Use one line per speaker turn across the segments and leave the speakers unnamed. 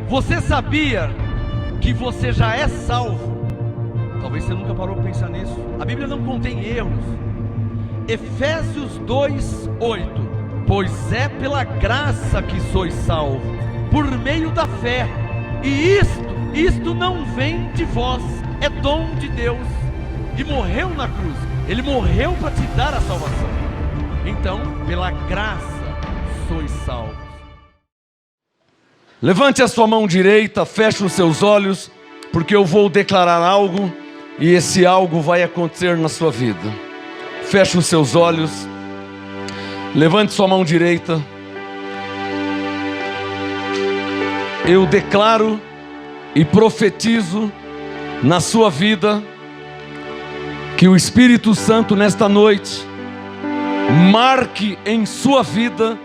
Você sabia que você já é salvo? Talvez você nunca parou para pensar nisso. A Bíblia não contém erros. Efésios 2:8. Pois é pela graça que sois salvos, por meio da fé. E isto não vem de vós, é dom de Deus. E morreu na cruz. Ele morreu para te dar a salvação. Então, pela graça sois salvos. Levante a sua mão direita, feche os seus olhos, porque eu vou declarar algo, e esse algo vai acontecer na sua vida. Feche os seus olhos, levante sua mão direita. Eu declaro e profetizo na sua vida que o Espírito Santo nesta noite marque em sua vida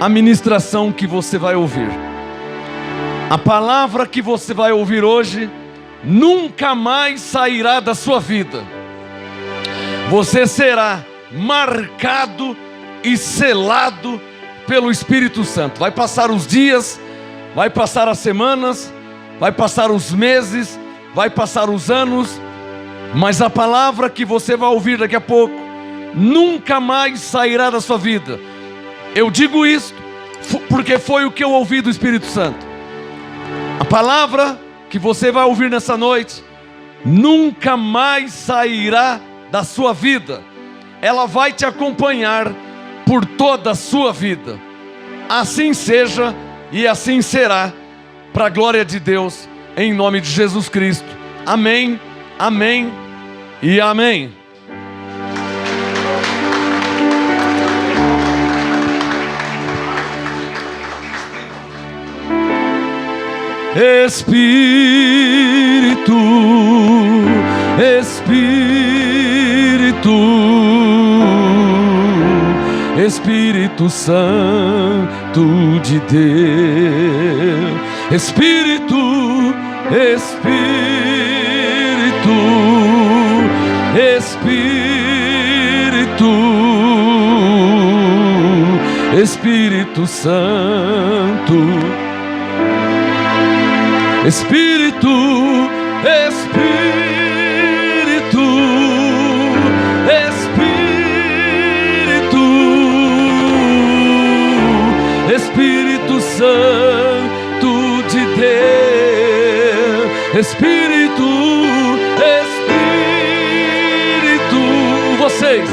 a ministração que você vai ouvir. A palavra que você vai ouvir hoje nunca mais sairá da sua vida. Você será marcado e selado pelo Espírito Santo. Vai passar os dias, vai passar as semanas, vai passar os meses, vai passar os anos, mas a palavra que você vai ouvir daqui a pouco nunca mais sairá da sua vida. Eu digo isto porque foi o que eu ouvi do Espírito Santo. A palavra que você vai ouvir nessa noite nunca mais sairá da sua vida. Ela vai te acompanhar por toda a sua vida. Assim seja e assim será, para a glória de Deus, em nome de Jesus Cristo. Amém, amém e amém. Espírito, Espírito, Espírito Santo de Deus. Espírito, Espírito, Espírito, Espírito Santo. Espírito, Espírito, Espírito, Espírito Santo de Deus. Espírito, Espírito, vocês.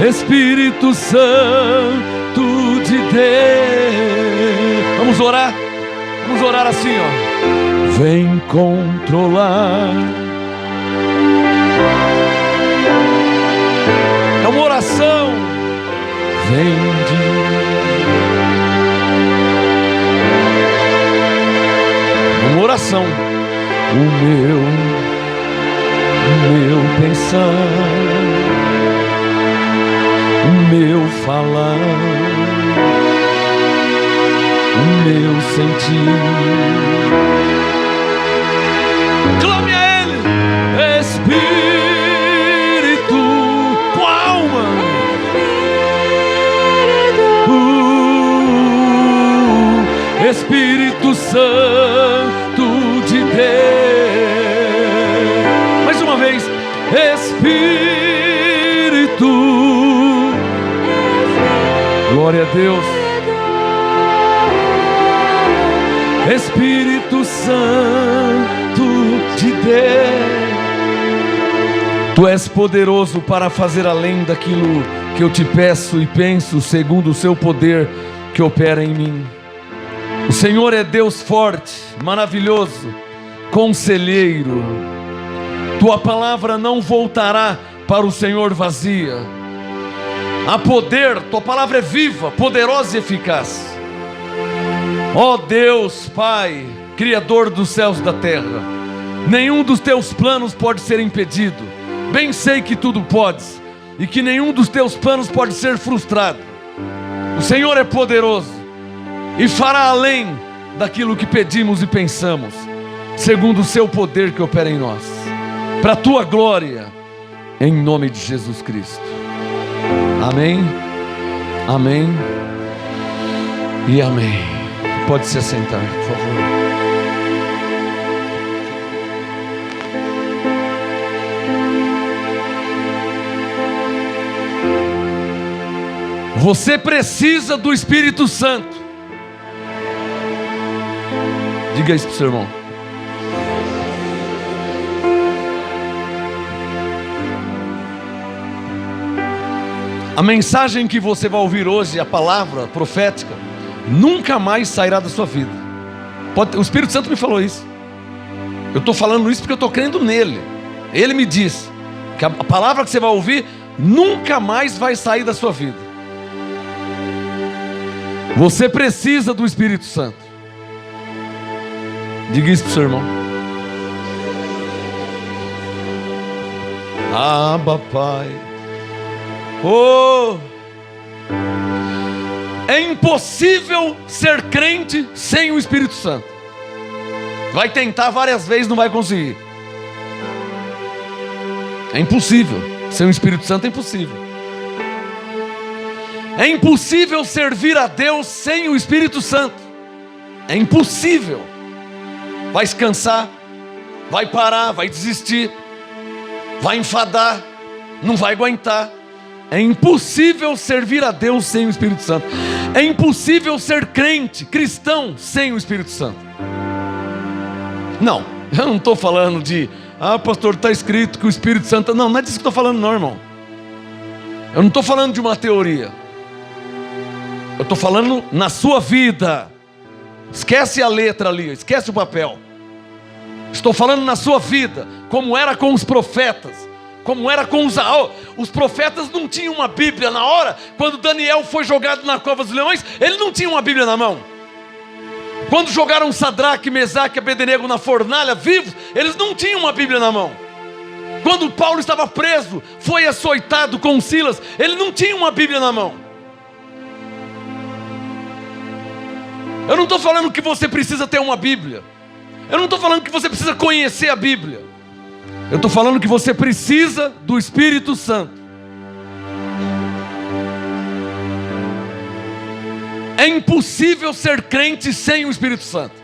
Espírito Santo de Deus. Vamos orar assim, ó. Vem controlar. É uma oração. Vem uma oração. O meu pensar, o meu falar, o meu sentir. Clame a Ele, Espírito, com a alma. Espírito Santo de Deus. Mais uma vez, Espírito. Glória a Deus. Espírito Santo de Deus. Tu és poderoso para fazer além daquilo que eu te peço e penso, segundo o seu poder que opera em mim. O Senhor é Deus forte, maravilhoso, conselheiro. Tua palavra não voltará para o Senhor vazia. Há poder, tua palavra é viva, poderosa e eficaz. Ó Deus, Pai, Criador dos céus e da terra, nenhum dos teus planos pode ser impedido. Bem sei que tudo podes e que nenhum dos teus planos pode ser frustrado. O Senhor é poderoso e fará além daquilo que pedimos e pensamos, segundo o seu poder que opera em nós, para a tua glória, em nome de Jesus Cristo. Amém Amém e amém. Pode se assentar, por favor. Você precisa do Espírito Santo. Diga isso para o seu irmão. A mensagem que você vai ouvir hoje, a palavra profética, nunca mais sairá da sua vida. O Espírito Santo me falou isso. Eu estou falando isso porque eu estou crendo nele. Ele me disse que a palavra que você vai ouvir nunca mais vai sair da sua vida. Você precisa do Espírito Santo. Diga isso para o seu irmão. Abba, Pai. Oh! É impossível ser crente sem o Espírito Santo. Vai tentar várias vezes, não vai conseguir. É impossível. Sem o Espírito Santo é impossível. É impossível servir a Deus sem o Espírito Santo. É impossível. Vai se cansar, vai parar, vai desistir, vai enfadar, não vai aguentar. É impossível servir a Deus sem o Espírito Santo. É impossível ser crente, cristão, sem o Espírito Santo. Não, eu não estou falando de pastor, está escrito que o Espírito Santo... Não, não é disso que estou falando não, irmão. Eu não estou falando de uma teoria. Eu estou falando na sua vida. Esquece a letra ali, esquece o papel. Estou falando na sua vida, como era com os profetas, como era com os profetas não tinham uma Bíblia na hora. Quando Daniel foi jogado na cova dos leões, ele não tinha uma Bíblia na mão. Quando jogaram Sadraque, Mesaque e Abednego na fornalha vivos, eles não tinham uma Bíblia na mão. Quando Paulo estava preso, foi açoitado com Silas, ele não tinha uma Bíblia na mão. Eu não estou falando que você precisa ter uma Bíblia. Eu não estou falando que você precisa conhecer a Bíblia. Eu estou falando que você precisa do Espírito Santo. É impossível ser crente sem o Espírito Santo.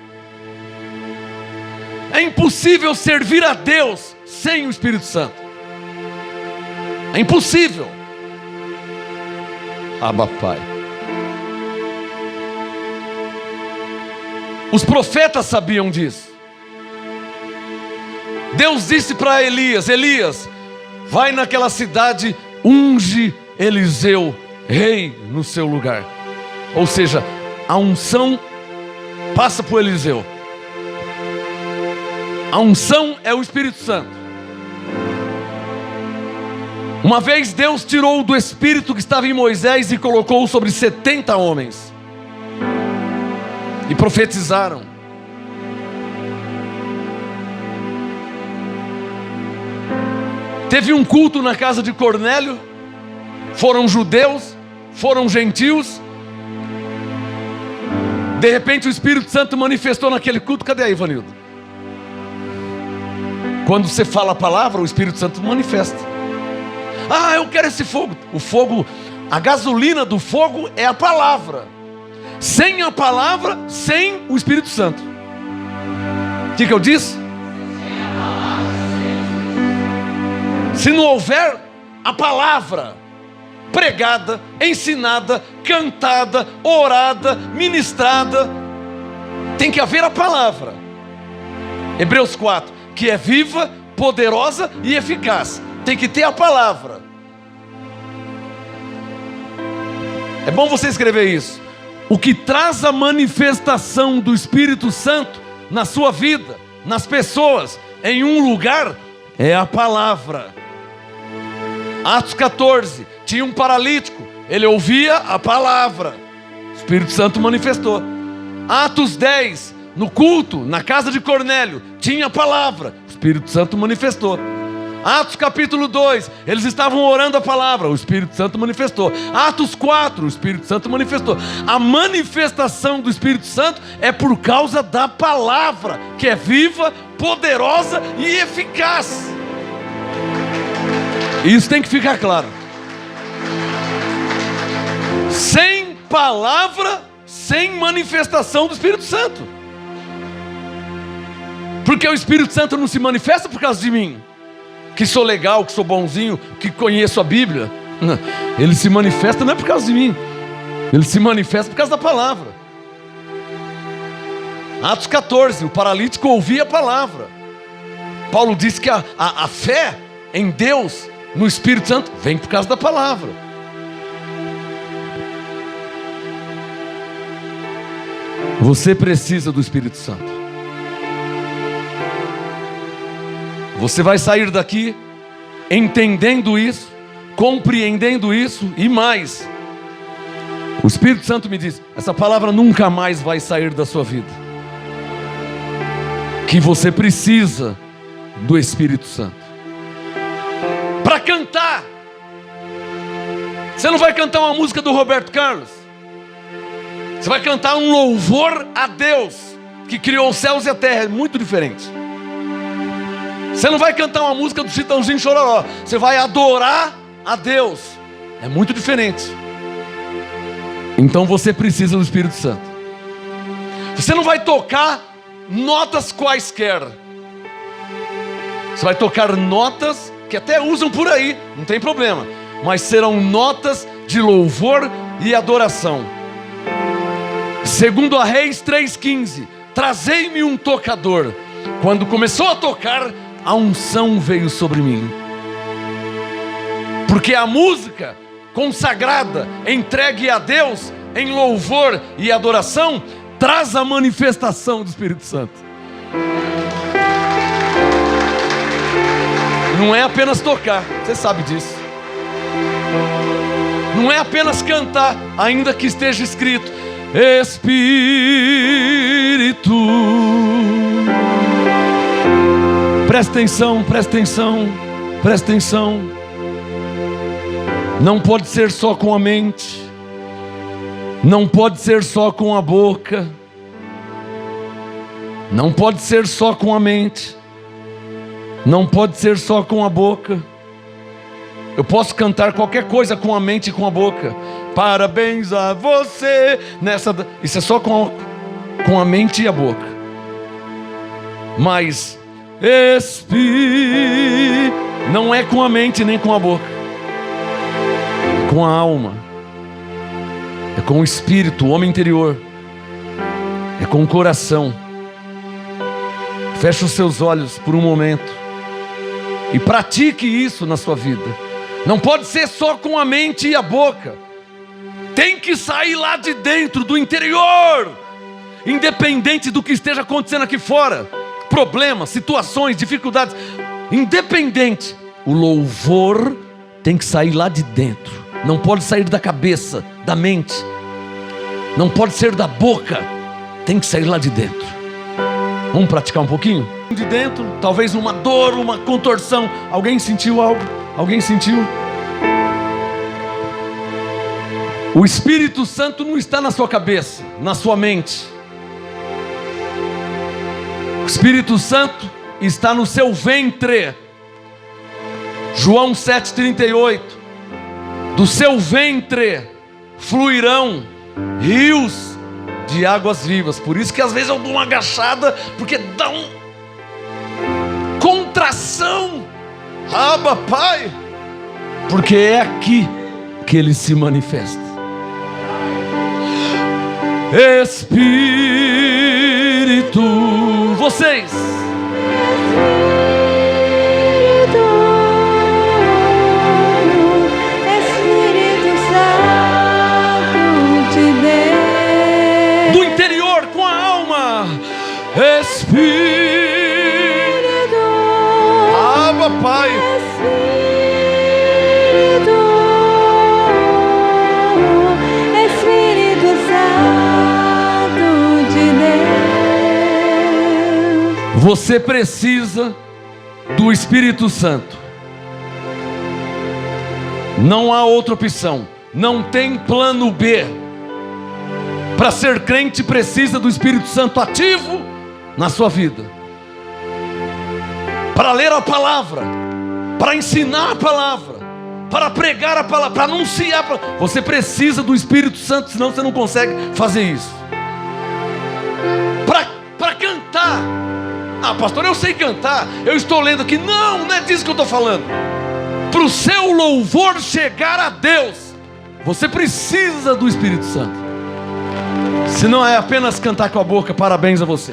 É impossível servir a Deus sem o Espírito Santo. É impossível. Abba, Pai. Os profetas sabiam disso. Deus disse para Elias: Elias, vai naquela cidade, unge Eliseu, rei no seu lugar. Ou seja, a unção passa por Eliseu. A unção é o Espírito Santo. Uma vez Deus tirou do Espírito que estava em Moisés e colocou sobre 70 homens. E profetizaram. Teve um culto na casa de Cornélio. Foram judeus, foram gentios. De repente o Espírito Santo manifestou naquele culto. Cadê aí, Ivanildo? Quando você fala a palavra, o Espírito Santo manifesta. Eu quero esse fogo. O fogo, a gasolina do fogo é a palavra. Sem a palavra, sem o Espírito Santo. O que eu disse? Se não houver a palavra pregada, ensinada, cantada, orada, ministrada, tem que haver a palavra. Hebreus 4, que é viva, poderosa e eficaz. Tem que ter a palavra. É bom você escrever isso. O que traz a manifestação do Espírito Santo na sua vida, nas pessoas, em um lugar, é a palavra. Atos 14, tinha um paralítico, ele ouvia a palavra, o Espírito Santo manifestou. Atos 10, no culto, na casa de Cornélio, tinha a palavra, o Espírito Santo manifestou. Atos capítulo 2, eles estavam orando a palavra, o Espírito Santo manifestou. Atos 4, o Espírito Santo manifestou. A manifestação do Espírito Santo é por causa da palavra, que é viva, poderosa e eficaz. Isso tem que ficar claro. palavra sem manifestação do Espírito Santo. Porque o Espírito Santo não se manifesta por causa de mim, que sou legal, que sou bonzinho, que conheço a Bíblia. Não. Ele se manifesta não é por causa de mim, ele se manifesta por causa da palavra. Atos 14, o paralítico ouvia a palavra. Paulo disse que a fé em Deus, no Espírito Santo, vem por causa da palavra. Você precisa do Espírito Santo. Você vai sair daqui entendendo isso, compreendendo isso e mais. O Espírito Santo me diz: essa palavra nunca mais vai sair da sua vida. Que você precisa do Espírito Santo para cantar. Você não vai cantar uma música do Roberto Carlos. Você vai cantar um louvor a Deus, que criou os céus e a terra. É muito diferente. Você não vai cantar uma música do Chitãozinho Chororó. Você vai adorar a Deus. É muito diferente. Então você precisa do Espírito Santo. Você não vai tocar notas quaisquer. Você vai tocar notas que até usam por aí, não tem problema, mas serão notas de louvor e adoração. Segundo a Reis 3,15, trazei-me um tocador. Quando começou a tocar, a unção veio sobre mim. Porque a música consagrada, entregue a Deus em louvor e adoração, traz a manifestação do Espírito Santo. Não é apenas tocar, você sabe disso. Não é apenas cantar, ainda que esteja escrito Espírito. Presta atenção, presta atenção, presta atenção. Não pode ser só com a mente, não pode ser só com a boca, não pode ser só com a mente, não pode ser só com a boca. Eu posso cantar qualquer coisa com a mente e com a boca. Parabéns a você nessa... Isso é só com a mente e a boca. Mas não é com a mente nem com a boca, é com a alma, é com o espírito, o homem interior, é com o coração. Feche os seus olhos por um momento e pratique isso na sua vida. Não pode ser só com a mente e a boca. Tem que sair lá de dentro, do interior. Independente do que esteja acontecendo aqui fora. Problemas, situações, dificuldades. Independente. O louvor tem que sair lá de dentro. Não pode sair da cabeça, da mente. Não pode ser da boca. Tem que sair lá de dentro. Vamos praticar um pouquinho? De dentro, talvez uma dor, uma contorção. Alguém sentiu algo? Alguém sentiu? O Espírito Santo não está na sua cabeça, na sua mente. O Espírito Santo está no seu ventre. João 7,38. Do seu ventre fluirão rios de águas vivas. Por isso que às vezes eu dou uma agachada, porque dá uma contração. Abba, Pai, porque é aqui que Ele se manifesta. Espírito, vocês.
Espírito Santo de Deus.
Do interior com a alma. Espírito, Abba, Pai.
Espírito Santo de Deus.
Você precisa do Espírito Santo. Não há outra opção. Não tem plano B. Para ser crente precisa do Espírito Santo ativo na sua vida. Para ler a palavra, para ensinar a palavra, para pregar a palavra, para anunciar. Você precisa do Espírito Santo, senão você não consegue fazer isso. Para cantar. Ah, pastor, eu sei cantar, eu estou lendo aqui. Não é disso que eu estou falando. Para o seu louvor chegar a Deus, você precisa do Espírito Santo. Se não é apenas cantar com a boca, parabéns a você.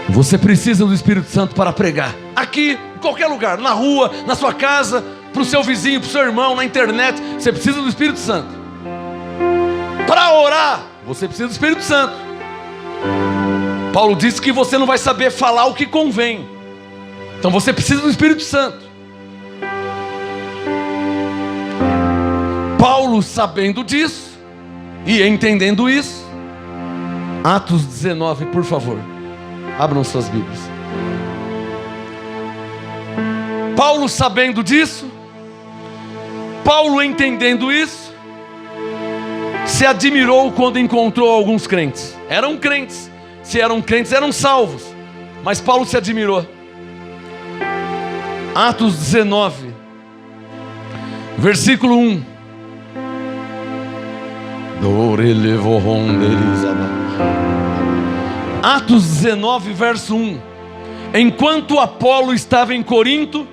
Você precisa do Espírito Santo para pregar. Aqui, em qualquer lugar, na rua, na sua casa, para o seu vizinho, para o seu irmão, na internet. Você precisa do Espírito Santo. Para orar, você precisa do Espírito Santo. Paulo disse que você não vai saber falar o que convém. Então você precisa do Espírito Santo. Paulo, sabendo disso e entendendo isso, Atos 19, por favor, abram suas Bíblias. Paulo, sabendo disso, Paulo, entendendo isso, se admirou quando encontrou alguns crentes. Eram crentes. Se eram crentes, eram salvos. Mas Paulo se admirou. Atos 19, versículo 1. Atos 19, verso 1. Enquanto Apolo estava em Corinto,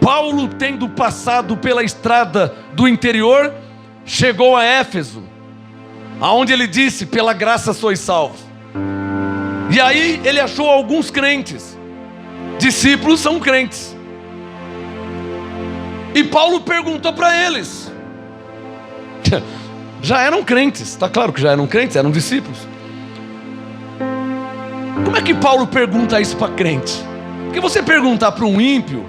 Paulo, tendo passado pela estrada do interior, chegou a Éfeso, aonde ele disse: pela graça sois salvos. E aí ele achou alguns crentes. Discípulos são crentes. E Paulo perguntou para eles. Já eram crentes, está claro que já eram crentes, eram discípulos. Como é que Paulo pergunta isso para crente? Porque você perguntar para um ímpio,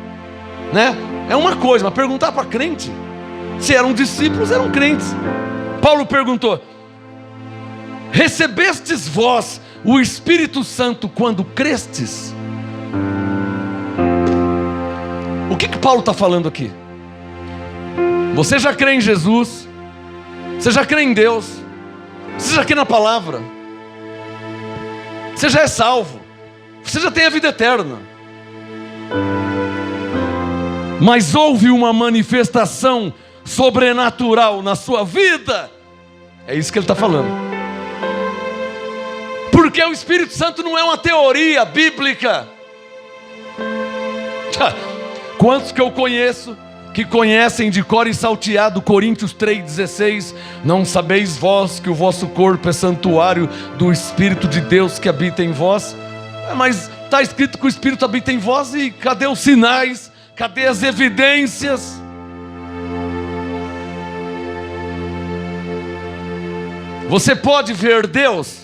né, é uma coisa, mas perguntar para crente, se eram discípulos, eram crentes. Paulo perguntou: recebestes vós o Espírito Santo quando crestes? O que Paulo está falando aqui? Você já crê em Jesus? Você já crê em Deus? Você já crê na palavra? Você já é salvo? Você já tem a vida eterna? Mas houve uma manifestação sobrenatural na sua vida? É isso que ele está falando. Porque o Espírito Santo não é uma teoria bíblica. Quantos que eu conheço que conhecem de cor e salteado Coríntios 3,16: não sabeis vós que o vosso corpo é santuário do Espírito de Deus que habita em vós? Mas está escrito que o Espírito habita em vós, e cadê os sinais? Cadê as evidências? Você pode ver Deus?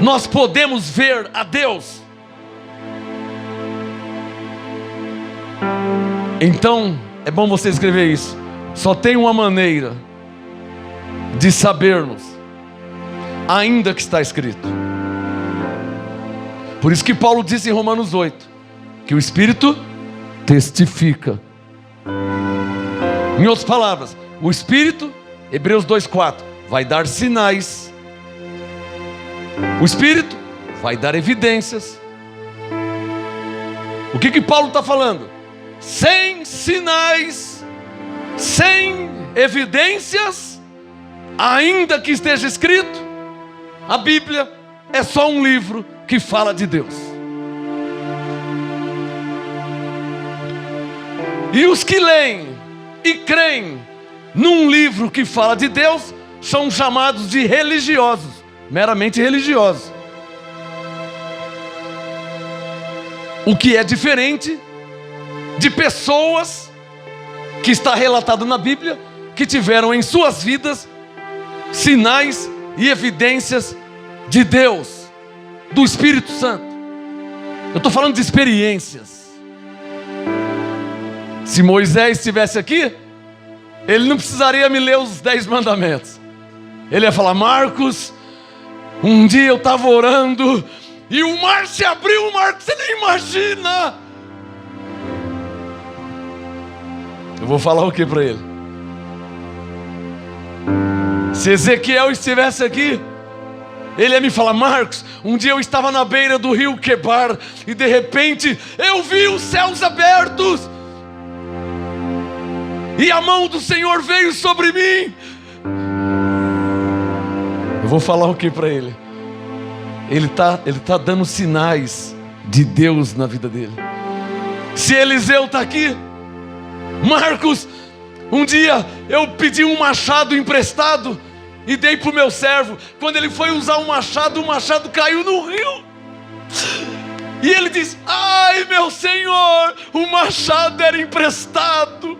Nós podemos ver a Deus. Então, é bom você escrever isso. Só tem uma maneira de sabermos, ainda que está escrito. Por isso que Paulo disse em Romanos 8, que o Espírito testifica. Em outras palavras, o Espírito, Hebreus 2,4, vai dar sinais. O Espírito vai dar evidências. O que Paulo está falando? Sem sinais, sem evidências, ainda que esteja escrito, a Bíblia é só um livro que fala de Deus. E os que leem e creem num livro que fala de Deus são chamados de religiosos, meramente religiosos. O que é diferente de pessoas que está relatado na Bíblia, que tiveram em suas vidas sinais e evidências de Deus, do Espírito Santo. Eu estou falando de experiências. Se Moisés estivesse aqui, ele não precisaria me ler os 10 mandamentos. Ele ia falar: Marcos, um dia eu estava orando e o mar se abriu, Marcos, você nem imagina. Eu vou falar o que para ele? Se Ezequiel estivesse aqui, Ele ia me falar: Marcos, um dia eu estava na beira do rio Quebar e de repente eu vi os céus abertos e a mão do Senhor veio sobre mim. Eu vou falar o que para ele? Ele tá dando sinais de Deus na vida dele. Se Eliseu está aqui, Marcos, um dia eu pedi um machado emprestado e dei para o meu servo. Quando ele foi usar o machado caiu no rio. E ele diz: ai meu Senhor, o machado era emprestado.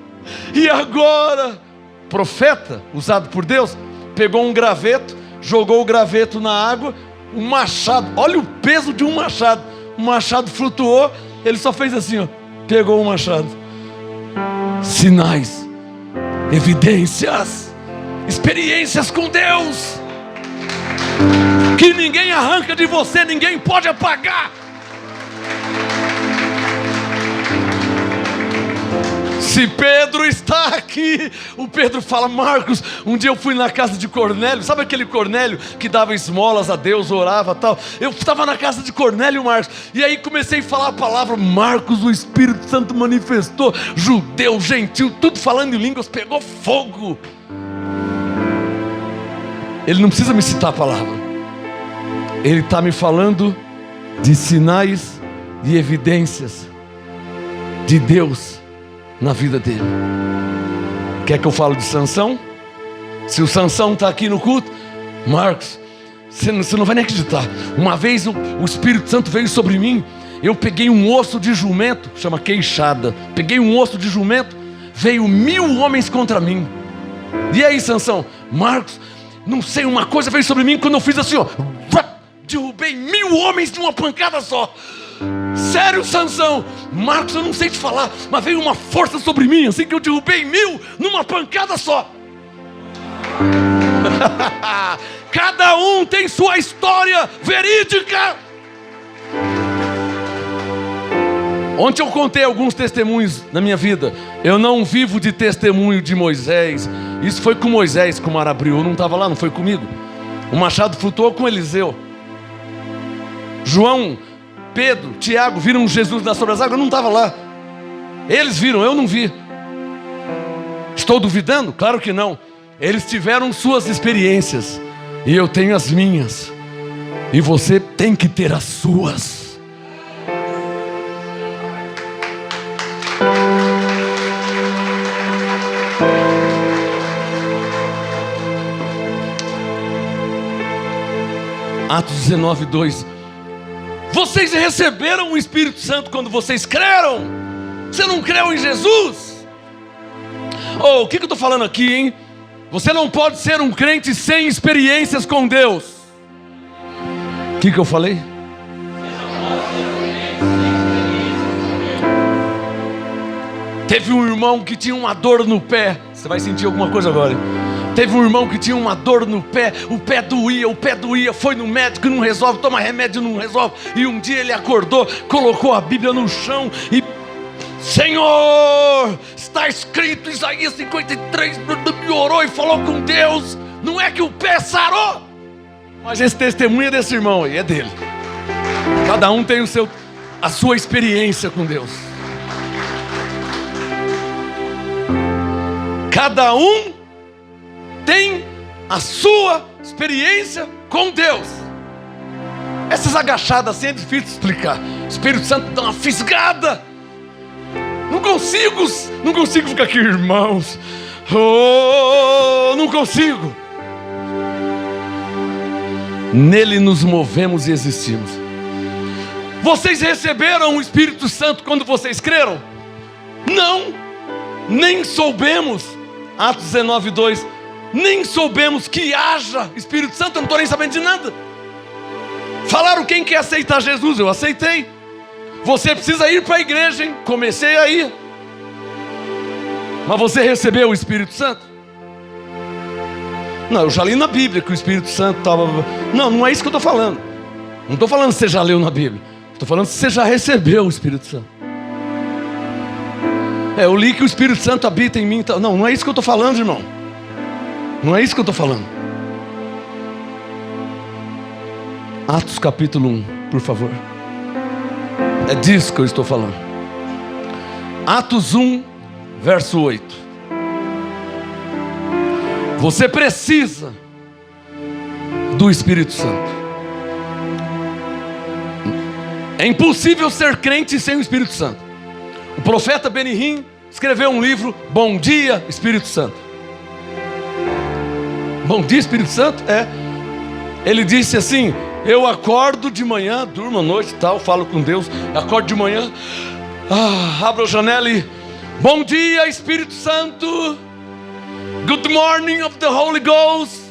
E agora, profeta, usado por Deus, pegou um graveto, jogou o graveto na água, o machado, olha o peso de um machado, o machado flutuou, ele só fez assim, ó, pegou o machado. Sinais, evidências, experiências com Deus, que ninguém arranca de você, ninguém pode apagar. Se Pedro está aqui, o Pedro fala: Marcos, um dia eu fui na casa de Cornélio. Sabe aquele Cornélio que dava esmolas a Deus, orava e tal? Eu estava na casa de Cornélio, Marcos, e aí comecei a falar a palavra. Marcos, o Espírito Santo manifestou, judeu, gentil, tudo falando em línguas, pegou fogo. Ele não precisa me citar a palavra, ele está me falando de sinais e evidências de Deus na vida dele. Quer que eu fale de Sansão? Se o Sansão está aqui no culto, Marcos, você não vai nem acreditar. Uma vez o Espírito Santo veio sobre mim. Eu peguei um osso de jumento, chama queixada. Peguei um osso de jumento, veio 1000 homens contra mim. E aí, Sansão? Marcos, não sei, uma coisa veio sobre mim quando eu fiz assim, ó, derrubei 1000 homens de uma pancada só. Sério, Sansão? Marcos, eu não sei te falar, mas veio uma força sobre mim, assim que eu derrubei 1000 numa pancada só. Cada um tem sua história verídica. Ontem eu contei alguns testemunhos na minha vida. Eu não vivo de testemunho de Moisés. Isso foi com Moisés, com o mar abriu. Eu não estava lá, não foi comigo. O machado flutuou com Eliseu. João, Pedro, Tiago viram Jesus nas sobre as águas. Eu não estava lá. Eles viram, eu não vi. Estou duvidando? Claro que não. Eles tiveram suas experiências e eu tenho as minhas. E você tem que ter as suas. Atos 19, 2. Vocês receberam o Espírito Santo quando vocês creram? Você não creu em Jesus? Oh, o que eu estou falando aqui, hein? Você não pode ser um crente sem experiências com Deus. O que eu falei? Teve um irmão que tinha uma dor no pé. Você vai sentir alguma coisa agora, hein? Teve um irmão que tinha uma dor no pé, o pé doía, foi no médico e não resolve, toma remédio e não resolve. E um dia ele acordou, colocou a Bíblia no chão e: Senhor, está escrito Isaías 53, orou e falou com Deus. Não é que o pé sarou, mas esse testemunho é desse irmão aí, é dele. Cada um tem a sua experiência com Deus. Cada um tem a sua experiência com Deus. Essas agachadas assim é difícil de explicar. O Espírito Santo dá uma fisgada. Não consigo ficar aqui, irmãos. Não consigo. Nele nos movemos e existimos. Vocês receberam o Espírito Santo quando vocês creram? Não, nem soubemos. Atos 19, 2. Nem soubemos que haja Espírito Santo. Eu não estou nem sabendo de nada. Falaram quem quer aceitar Jesus, eu aceitei. Você precisa ir para a igreja, hein? Comecei a ir. Mas você recebeu o Espírito Santo? Não, eu já li na Bíblia que o Espírito Santo estava... Não é isso que eu estou falando. Não estou falando se você já leu na Bíblia. Estou falando se você já recebeu o Espírito Santo. Eu li que o Espírito Santo habita em mim. Não é isso que eu estou falando, irmão. Não é isso que eu estou falando. Atos capítulo 1, por favor. É disso que eu estou falando. Atos 1, verso 8. Você precisa do Espírito Santo. É impossível ser crente sem o Espírito Santo. O profeta Benihim escreveu um livro, Bom Dia, Espírito Santo. Bom dia, Espírito Santo? É. Ele disse assim: eu acordo de manhã, durmo à noite e tal, falo com Deus, acordo de manhã, abro a janela e bom dia, Espírito Santo. Good morning of the Holy Ghost.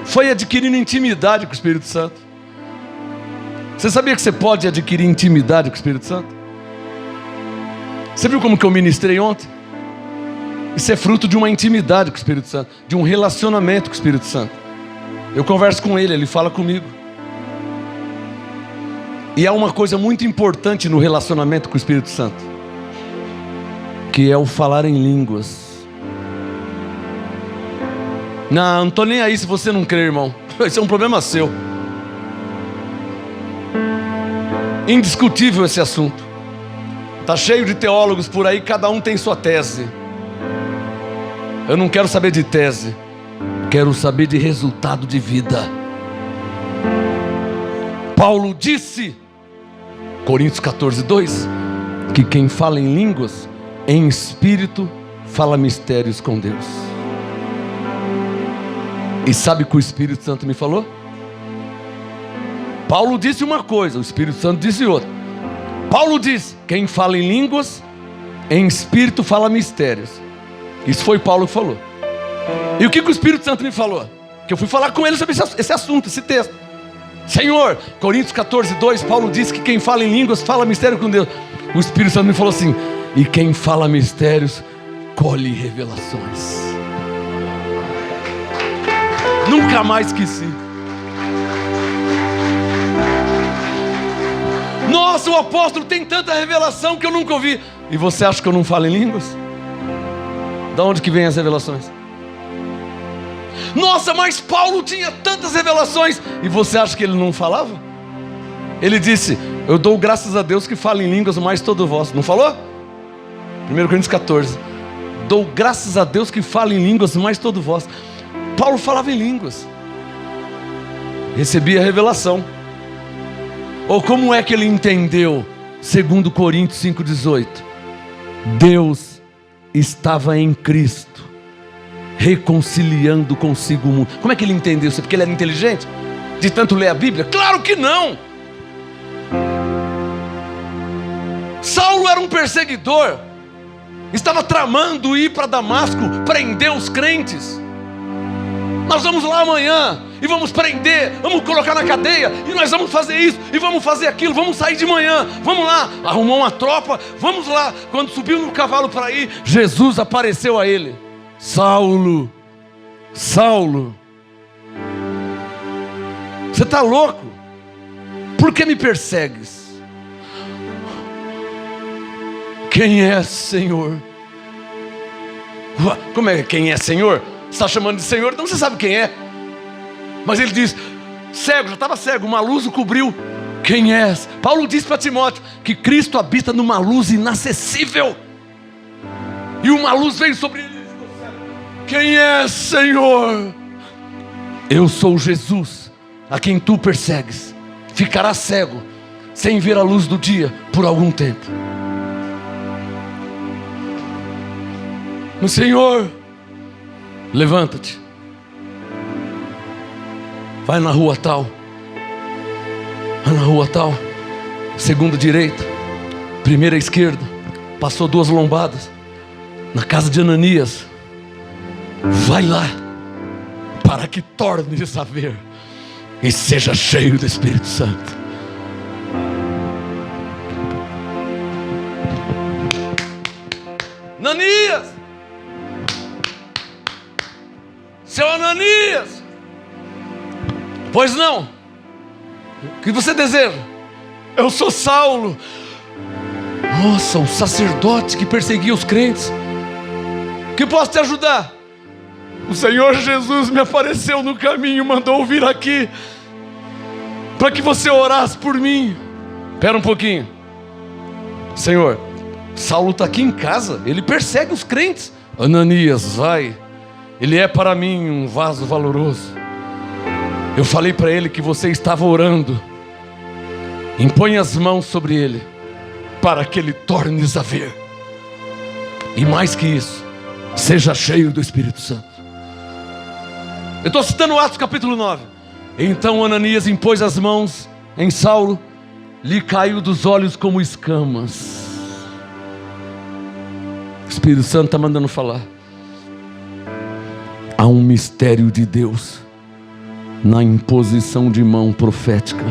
Foi adquirindo intimidade com o Espírito Santo. Você sabia que você pode adquirir intimidade com o Espírito Santo? Você viu como que eu ministrei ontem? Isso é fruto de uma intimidade com o Espírito Santo, de um relacionamento com o Espírito Santo. Eu converso com ele, ele fala comigo. E há uma coisa muito importante no relacionamento com o Espírito Santo, que é o falar em línguas. Não estou nem aí se você não crê, irmão. Isso é um problema seu. Indiscutível esse assunto. Está cheio de teólogos por aí, cada um tem sua tese. Eu não quero saber de tese, quero saber de resultado de vida. Paulo disse, Coríntios 14, 2, que quem fala em línguas, em espírito, fala mistérios com Deus. E sabe o que o Espírito Santo me falou? Paulo disse uma coisa, o Espírito Santo disse outra. Paulo disse, quem fala em línguas, em espírito, fala mistérios. Isso foi Paulo que falou. E o que o Espírito Santo me falou? Que eu fui falar com ele sobre esse assunto, esse texto. Senhor, Coríntios 14, 2, Paulo disse que quem fala em línguas fala mistério com Deus. O Espírito Santo me falou assim: e quem fala mistérios colhe revelações. Nunca mais esqueci. Nossa, o apóstolo tem tanta revelação que eu nunca ouvi. E você acha que eu não falo em línguas? Da onde que vem as revelações? Nossa, mas Paulo tinha tantas revelações. E você acha que ele não falava? Ele disse: eu dou graças a Deus que fala em línguas mais todo vós. Não falou? 1 Coríntios 14. Dou graças a Deus que fala em línguas mais todo vós. Paulo falava em línguas, recebia a revelação. Ou como é que ele entendeu? 2 Coríntios 5,18. Deus estava em Cristo, reconciliando consigo o mundo. Como é que ele entendeu isso? Porque ele era inteligente? De tanto ler a Bíblia? Claro que não! Saulo era um perseguidor, estava tramando ir para Damasco, prender os crentes. Nós vamos lá amanhã e vamos prender, vamos colocar na cadeia, e nós vamos fazer isso, e vamos fazer aquilo, vamos sair de manhã, vamos lá, arrumou uma tropa, vamos lá. Quando subiu no cavalo para ir, Jesus apareceu a ele: Saulo, Saulo, você está louco? Por que me persegues? Quem é Senhor? Como é quem é Senhor? Você está chamando de Senhor, então você sabe quem é. Mas ele diz: cego, já estava cego, uma luz o cobriu. Quem és? Paulo disse para Timóteo que Cristo habita numa luz inacessível, e uma luz veio sobre ele. Quem é, Senhor? Eu sou Jesus, a quem tu persegues. Ficará cego, sem ver a luz do dia, por algum tempo. Mas Senhor, levanta-te, vai na rua tal, segunda direita, primeira esquerda, passou 2 lombadas, na casa de Ananias. Vai lá, para que tornes a ver e seja cheio do Espírito Santo. Ananias, seu Ananias, pois não, o que você deseja? Eu sou Saulo. Nossa, um sacerdote que perseguia os crentes. Que posso te ajudar? O Senhor Jesus me apareceu no caminho, mandou vir aqui para que você orasse por mim. Espera um pouquinho. Senhor, Saulo está aqui em casa, ele persegue os crentes. Ananias, vai, ele é para mim um vaso valoroso. Eu falei para ele que você estava orando. Impõe as mãos sobre ele, para que ele torne a ver. E mais que isso, seja cheio do Espírito Santo. Eu estou citando Atos capítulo 9. Então Ananias impôs as mãos em Saulo, lhe caiu dos olhos como escamas. O Espírito Santo está mandando falar. Há um mistério de Deus na imposição de mão profética.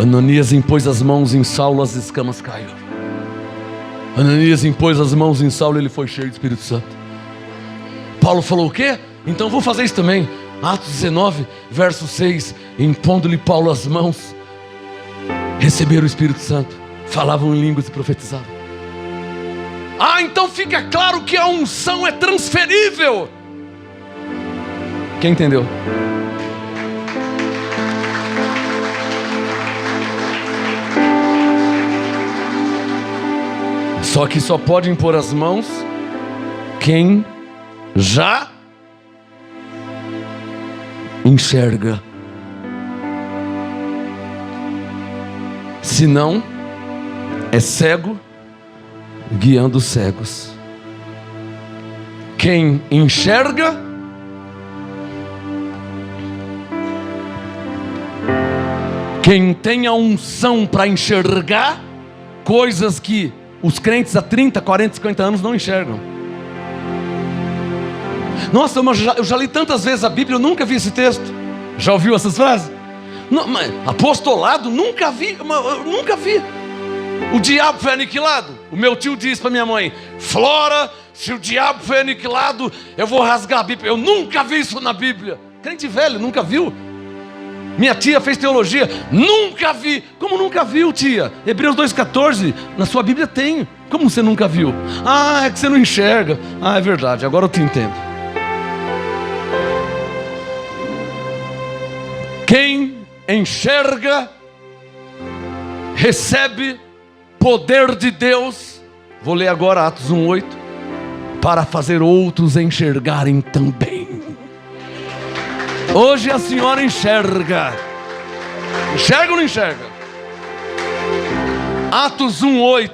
Ananias impôs as mãos em Saulo, as escamas caíram. Ananias impôs as mãos em Saulo, ele foi cheio do Espírito Santo. Paulo falou o quê? Então vou fazer isso também. Atos 19, verso 6. Impondo-lhe Paulo as mãos, receberam o Espírito Santo, falavam em línguas e profetizavam. Então fica claro que a unção é transferível. Quem entendeu? Só que só pode impor as mãos quem já enxerga. Se não, é cego guiando cegos. Quem enxerga quem tem a unção para enxergar coisas que os crentes há 30, 40, 50 anos não enxergam. Nossa, eu já li tantas vezes a Bíblia, eu nunca vi esse texto. Já ouviu essas frases? Não, mas apostolado, nunca vi. Eu nunca vi. O diabo foi aniquilado. O meu tio disse para minha mãe: Flora, se o diabo foi aniquilado, eu vou rasgar a Bíblia. Eu nunca vi isso na Bíblia. Crente velho, nunca viu? Minha tia fez teologia, nunca vi. Como nunca viu, tia? Hebreus 2,14, na sua Bíblia tem. Como você nunca viu? É que você não enxerga. É verdade, agora eu te entendo. Quem enxerga, recebe poder de Deus. Vou ler agora Atos 1,8. Para fazer outros enxergarem também. Hoje a senhora enxerga. Enxerga ou não enxerga? Atos 1,8.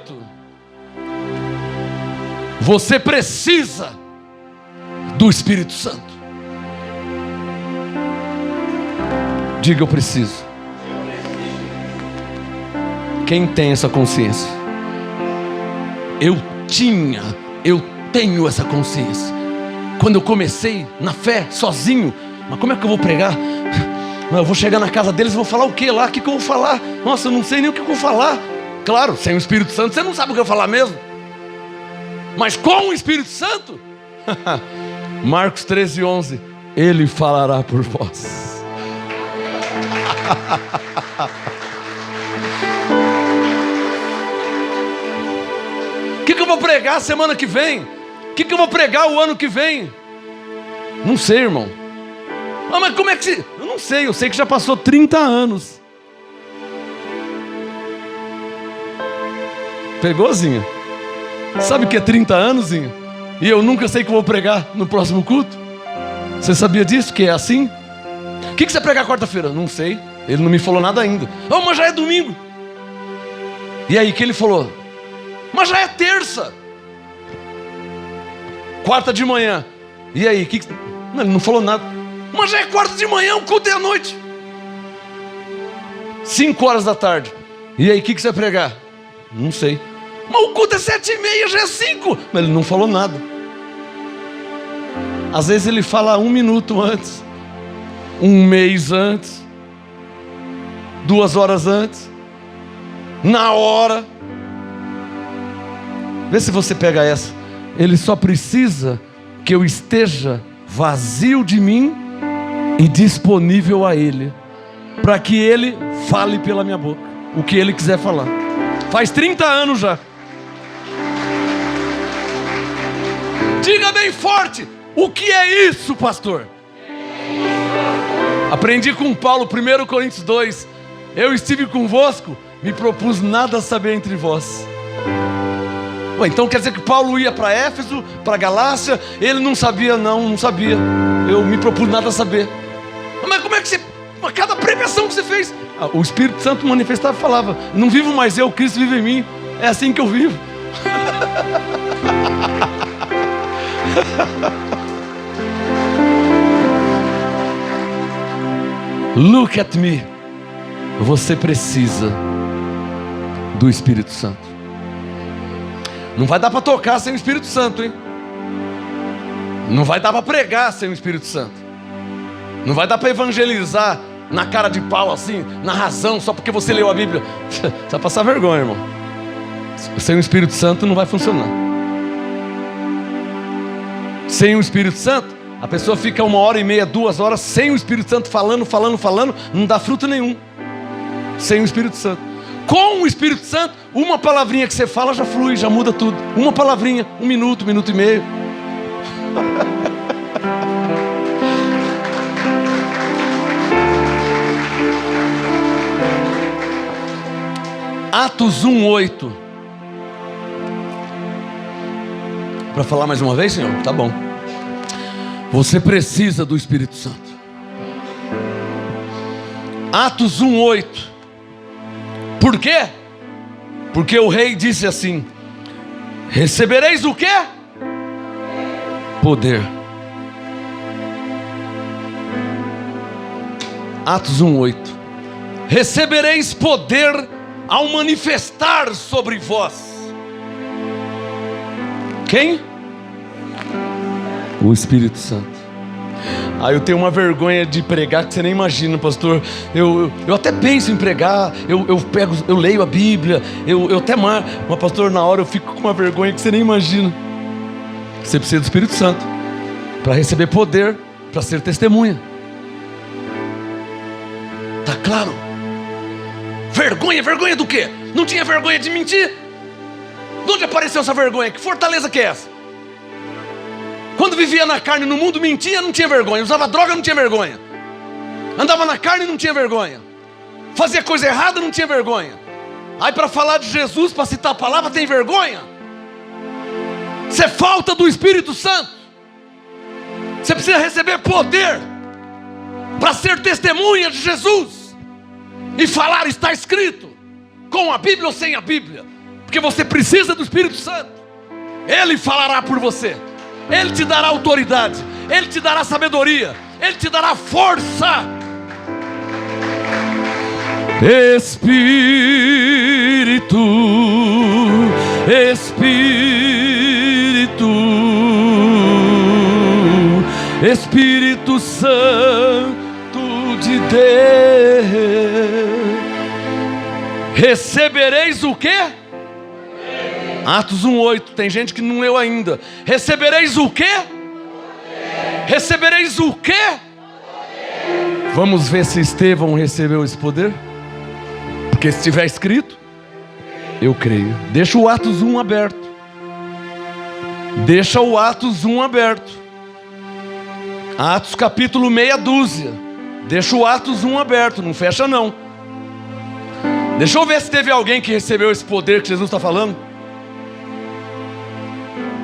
Você precisa do Espírito Santo. Diga: eu preciso. Quem tem essa consciência? Eu tenho essa consciência. Quando eu comecei na fé, sozinho, mas como é que eu vou pregar? Eu vou chegar na casa deles e vou falar o que lá? O que eu vou falar? Nossa, eu não sei nem o que eu vou falar. Claro, sem o Espírito Santo você não sabe o que eu vou falar mesmo. Mas com o Espírito Santo, Marcos 13:11, Ele falará por vós. O que eu vou pregar semana que vem? O que eu vou pregar o ano que vem? Não sei, irmão. Mas como é que se... Eu não sei, eu sei que já passou 30 anos. Pegou, Zinha? Sabe o que é 30 anos, Zinha? E eu nunca sei que eu vou pregar no próximo culto? Você sabia disso, que é assim? O que você pregar quarta-feira? Não sei, ele não me falou nada ainda. Mas já é domingo. E aí, o que ele falou? Mas já é terça. Quarta de manhã. E aí, Não, ele não falou nada. Mas já é quarta de manhã, o culto é à noite. 5 horas da tarde. E aí, o que você vai pregar? Não sei. Mas o culto é 7:30, já é 5. Mas ele não falou nada. Às vezes ele fala 1 minuto antes, 1 mês antes, 2 horas antes, na hora. Vê se você pega essa. Ele só precisa que eu esteja vazio de mim e disponível a Ele, para que Ele fale pela minha boca o que Ele quiser falar. Faz 30 anos já. Diga bem forte: o que é isso, pastor? Aprendi com Paulo, 1 Coríntios 2. Eu estive convosco, me propus nada saber entre vós. Ué, então quer dizer que Paulo ia para Éfeso, para Galácia, ele não sabia? Não sabia. Eu me propus nada saber. Mas como é que você, cada pregação que você fez, o Espírito Santo manifestava e falava: não vivo mais eu, Cristo vive em mim. É assim que eu vivo. Look at me. Você precisa do Espírito Santo. Não vai dar para tocar sem o Espírito Santo, hein? Não vai dar para pregar sem o Espírito Santo. Não vai dar para evangelizar na cara de pau assim, na razão, só porque você leu a Bíblia. Você vai passar vergonha, irmão. Sem o Espírito Santo não vai funcionar. Sem o Espírito Santo, a pessoa fica 1h30, 2 horas sem o Espírito Santo falando, não dá fruto nenhum. Sem o Espírito Santo. Com o Espírito Santo, uma palavrinha que você fala já flui, já muda tudo. Uma palavrinha, 1 minuto, 1 minuto e meio. Atos 1:8. Para falar mais uma vez, Senhor? Tá bom. Você precisa do Espírito Santo. Atos 1:8. Por quê? Porque o rei disse assim: recebereis o quê? Poder. Atos 1:8. Recebereis poder ao manifestar sobre vós. Quem? O Espírito Santo. Eu tenho uma vergonha de pregar que você nem imagina, pastor. Eu até penso em pregar, eu leio a Bíblia, eu até mas pastor, na hora eu fico com uma vergonha que você nem imagina. Você precisa do Espírito Santo para receber poder, para ser testemunha. Tá claro? Vergonha do quê? Não tinha vergonha de mentir? De onde apareceu essa vergonha? Que fortaleza que é essa? Quando vivia na carne no mundo, mentia, não tinha vergonha. Usava droga, não tinha vergonha. Andava na carne, não tinha vergonha. Fazia coisa errada, não tinha vergonha. Aí para falar de Jesus, para citar a palavra, tem vergonha? Isso é falta do Espírito Santo. Você precisa receber poder para ser testemunha de Jesus e falar, está escrito, com a Bíblia ou sem a Bíblia, porque você precisa do Espírito Santo. Ele falará por você. Ele te dará autoridade, Ele te dará sabedoria, Ele te dará força. Espírito, Espírito, Espírito Santo de Deus. Recebereis o quê? Atos 1:8, tem gente que não leu ainda. Recebereis o quê? Recebereis o quê? Vamos ver se Estevão recebeu esse poder. Porque se estiver escrito, eu creio. Deixa o Atos 1 aberto. Deixa o Atos 1 aberto. Atos capítulo meia dúzia. Deixa o Atos 1 aberto, não fecha não. Deixa eu ver se teve alguém que recebeu esse poder que Jesus está falando.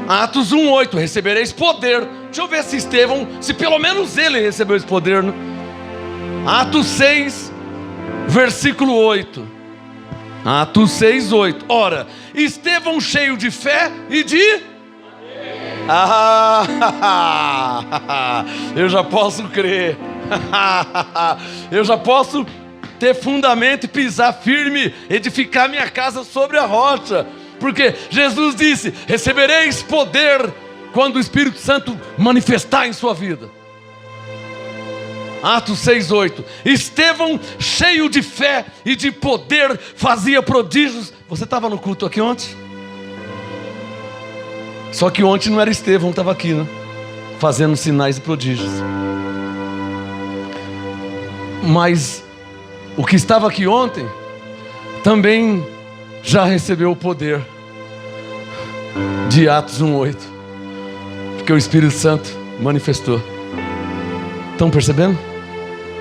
Atos 1:8, recebereis poder. Deixa eu ver se Estevão, se pelo menos ele recebeu esse poder, né? Atos 6, versículo 8. Atos 6:8. Ora, Estevão cheio de fé e de... eu já posso crer. Eu já posso ter fundamento e pisar firme, edificar minha casa sobre a rocha. Porque Jesus disse, recebereis poder quando o Espírito Santo manifestar em sua vida. Atos 6:8. Estevão cheio de fé e de poder fazia prodígios. Você estava no culto aqui ontem? Só que ontem não era Estevão que estava aqui, né? Fazendo sinais e prodígios. Mas o que estava aqui ontem também já recebeu o poder de Atos 1:8. Porque o Espírito Santo manifestou. Estão percebendo?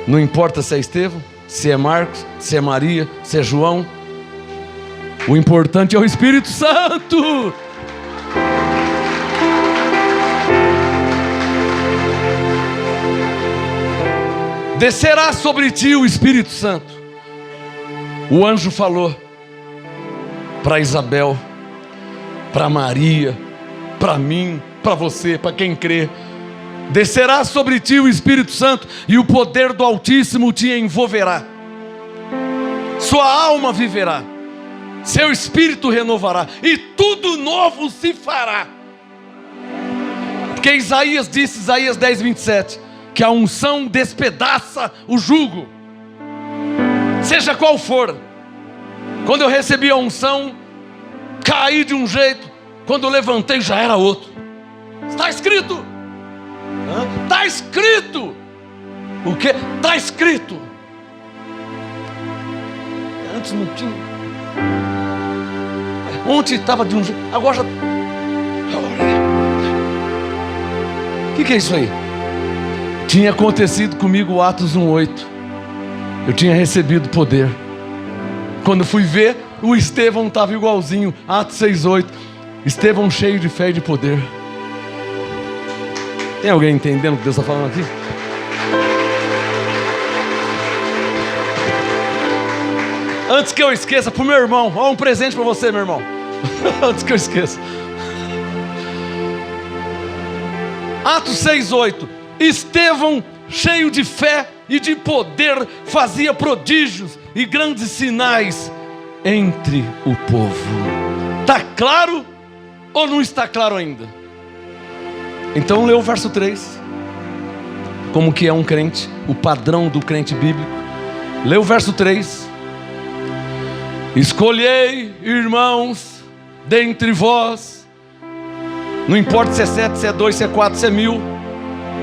Não importa se é Estevão, se é Marcos, se é Maria, se é João. O importante é o Espírito Santo. Descerá sobre ti o Espírito Santo. O anjo falou para Isabel, para Maria, para mim, para você, para quem crê. Descerá sobre ti o Espírito Santo e o poder do Altíssimo te envolverá. Sua alma viverá, seu espírito renovará e tudo novo se fará. Porque Isaías disse, Isaías 10:27, que a unção despedaça o jugo, seja qual for. Quando eu recebi a unção, caí de um jeito, quando eu levantei já era outro. Está escrito. Está escrito. O que? Está escrito. Antes não tinha. Ontem estava de um jeito, agora já. O que é isso aí? Tinha acontecido comigo Atos 1:8. Eu tinha recebido poder. Quando fui ver, o Estevão estava igualzinho. Atos 6:8. Estevão cheio de fé e de poder. Tem alguém entendendo o que Deus está falando aqui? Antes que eu esqueça, para o meu irmão, ó, um presente para você, meu irmão. Antes que eu esqueça. Atos 6:8. Estevão, cheio de fé e de poder, fazia prodígios e grandes sinais entre o povo. Está claro ou não está claro ainda? Então lê o verso 3. Como que é um crente, o padrão do crente bíblico. Lê o verso 3. Escolhei, irmãos, dentre vós. Não importa se é 7, se é 2, se é 4, se é 1000.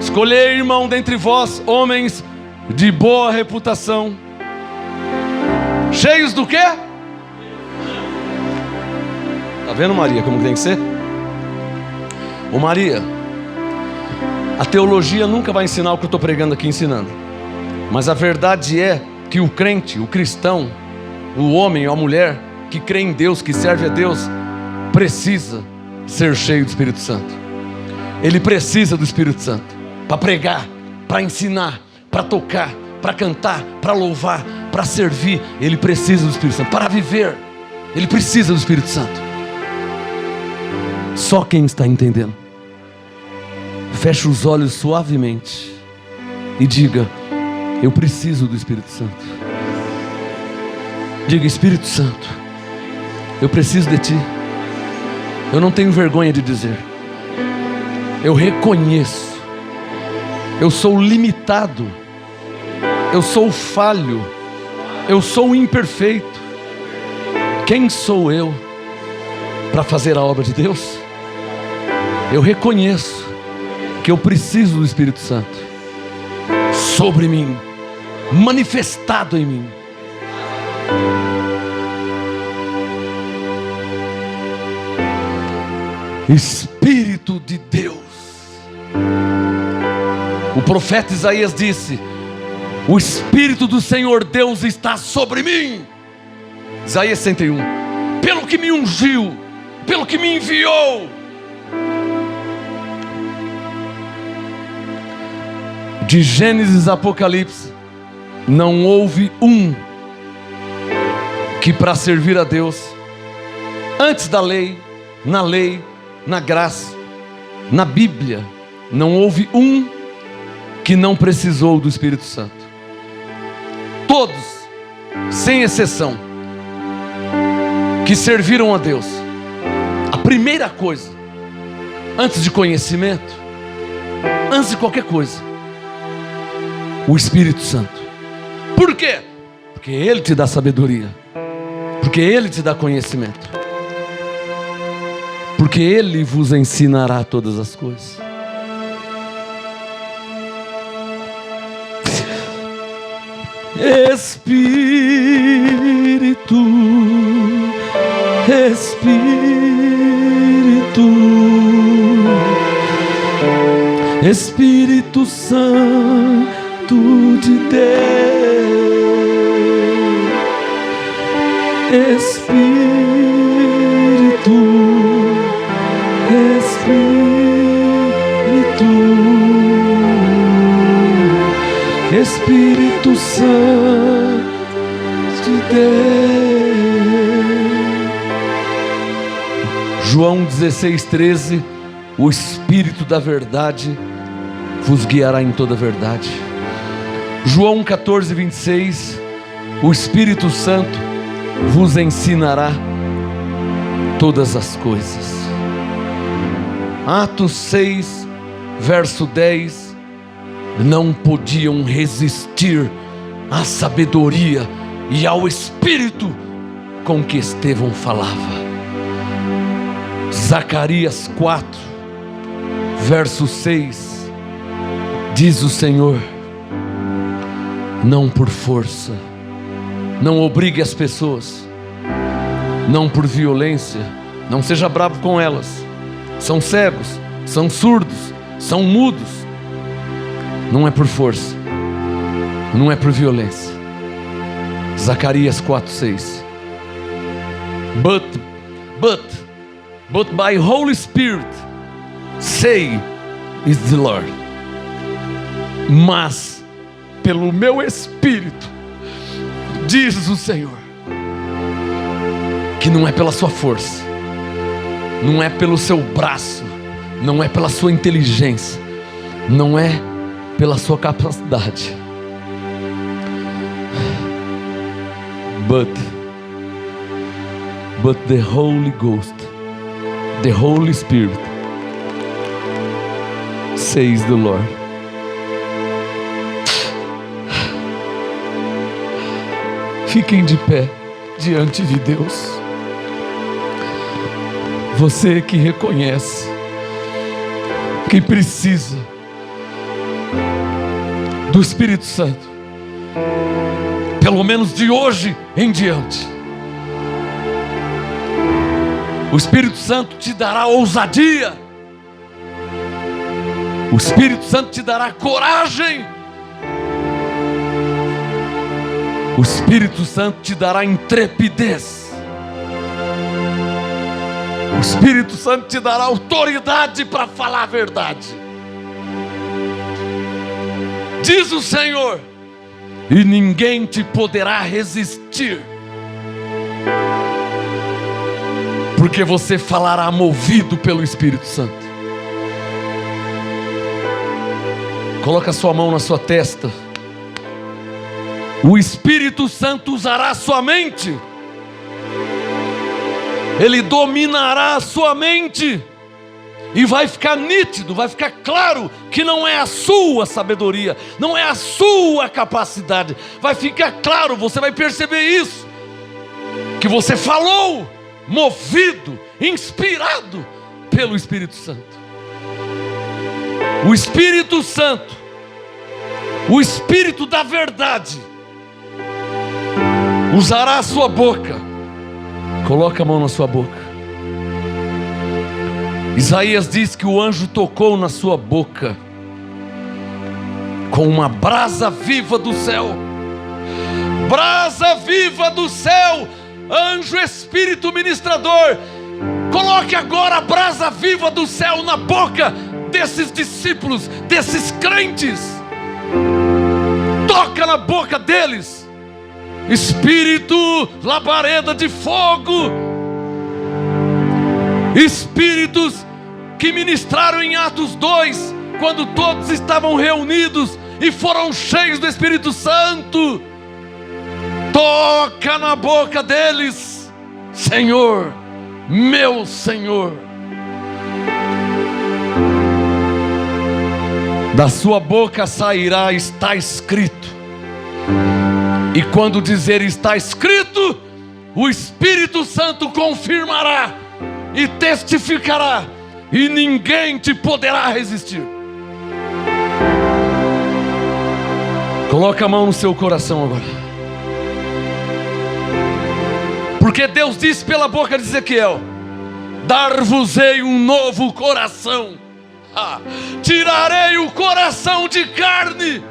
Escolhei, irmão, dentre vós, homens de boa reputação. Cheios do quê? Tá vendo, Maria, como tem que ser? Ô Maria, a teologia nunca vai ensinar o que eu estou pregando aqui ensinando. Mas a verdade é que o crente, o cristão, o homem ou a mulher que crê em Deus, que serve a Deus, precisa ser cheio do Espírito Santo. Ele precisa do Espírito Santo para pregar, para ensinar, para tocar, para cantar, para louvar, para servir. Ele precisa do Espírito Santo para viver. Ele precisa do Espírito Santo. Só quem está entendendo, feche os olhos suavemente e diga: eu preciso do Espírito Santo. Diga: Espírito Santo, eu preciso de Ti. Eu não tenho vergonha de dizer. Eu reconheço. Eu sou limitado. Eu sou falho. Eu sou imperfeito. Quem sou eu para fazer a obra de Deus? Eu reconheço que eu preciso do Espírito Santo sobre mim, manifestado em mim. Espírito de Deus. O profeta Isaías disse: o Espírito do Senhor Deus está sobre mim. Isaías 61. Pelo que me ungiu, pelo que me enviou. De Gênesis a Apocalipse, não houve um que para servir a Deus, antes da lei, na graça, na Bíblia, não houve um que não precisou do Espírito Santo. Todos, sem exceção, que serviram a Deus, a primeira coisa, antes de conhecimento, antes de qualquer coisa, o Espírito Santo. Por quê? Porque Ele te dá sabedoria, porque Ele te dá conhecimento, porque Ele vos ensinará todas as coisas. Espírito, Espírito, Espírito Santo de Deus, Espírito, Espírito Santo de Deus. João 16:13, o Espírito da verdade vos guiará em toda a verdade. João 14:26, o Espírito Santo vos ensinará todas as coisas. Atos 6, verso 10, não podiam resistir à sabedoria e ao Espírito com que Estevão falava. Zacarias 4, verso 6, diz o Senhor: não por força, não obrigue as pessoas, não por violência, não seja bravo com elas. São cegos, são surdos, são mudos. Não é por força, não é por violência. Zacarias 4:6. But by Holy Spirit, say is the Lord. Mas pelo meu Espírito, diz o Senhor, que não é pela sua força, não é pelo seu braço, não é pela sua inteligência, não é pela sua capacidade, but the Holy Ghost, the Holy Spirit, says the Lord. Fiquem de pé diante de Deus. Você que reconhece que precisa do Espírito Santo, pelo menos de hoje em diante. O Espírito Santo te dará ousadia, o Espírito Santo te dará coragem, o Espírito Santo te dará intrepidez, o Espírito Santo te dará autoridade para falar a verdade. Diz o Senhor, e ninguém te poderá resistir, porque você falará movido pelo Espírito Santo. Coloca a sua mão na sua testa. O Espírito Santo usará a sua mente, ele dominará a sua mente, e vai ficar nítido, vai ficar claro que não é a sua sabedoria, não é a sua capacidade. Vai ficar claro, você vai perceber isso, que você falou movido, inspirado pelo Espírito Santo. O Espírito Santo, o Espírito da verdade, usará a sua boca. Coloca a mão na sua boca. Isaías diz que o anjo tocou na sua boca com uma brasa viva do céu. Brasa viva do céu, anjo, espírito ministrador, coloque agora a brasa viva do céu na boca desses discípulos, desses crentes. Toca na boca deles. Espírito, labareda de fogo, espíritos que ministraram em Atos 2, quando todos estavam reunidos e foram cheios do Espírito Santo. Toca na boca deles, Senhor, meu Senhor. Da sua boca sairá, está escrito. E quando dizer está escrito, o Espírito Santo confirmará e testificará, e ninguém te poderá resistir. Coloca a mão no seu coração agora, porque Deus disse pela boca de Ezequiel: dar-vos-ei um novo coração. tirarei o coração de carne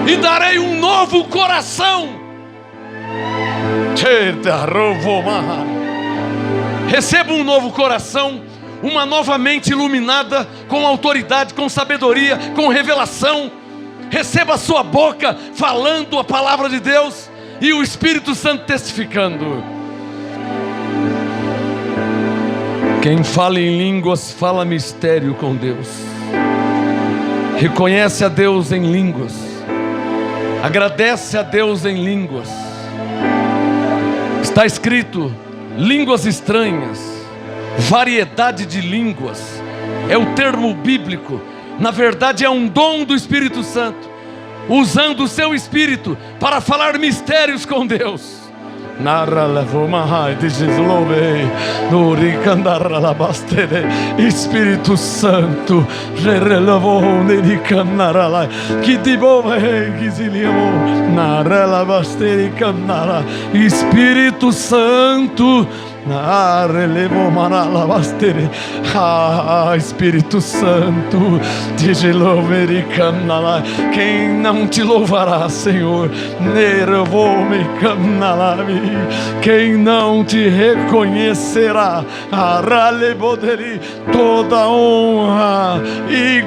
e darei um novo coração. Receba um novo coração, uma nova mente iluminada, com autoridade, com sabedoria, com revelação. Receba a sua boca falando a palavra de Deus e o Espírito Santo testificando. Quem fala em línguas, fala mistério com Deus. Reconhece a Deus em línguas. Agradece a Deus em línguas. Está escrito, línguas estranhas, variedade de línguas. É o termo bíblico. Na verdade é um dom do Espírito Santo, usando o seu Espírito para falar mistérios com Deus. Espírito Santo, Espírito Santo, Espírito Santo, quem não te louvará, Senhor? Quem não te reconhecerá? Toda honra e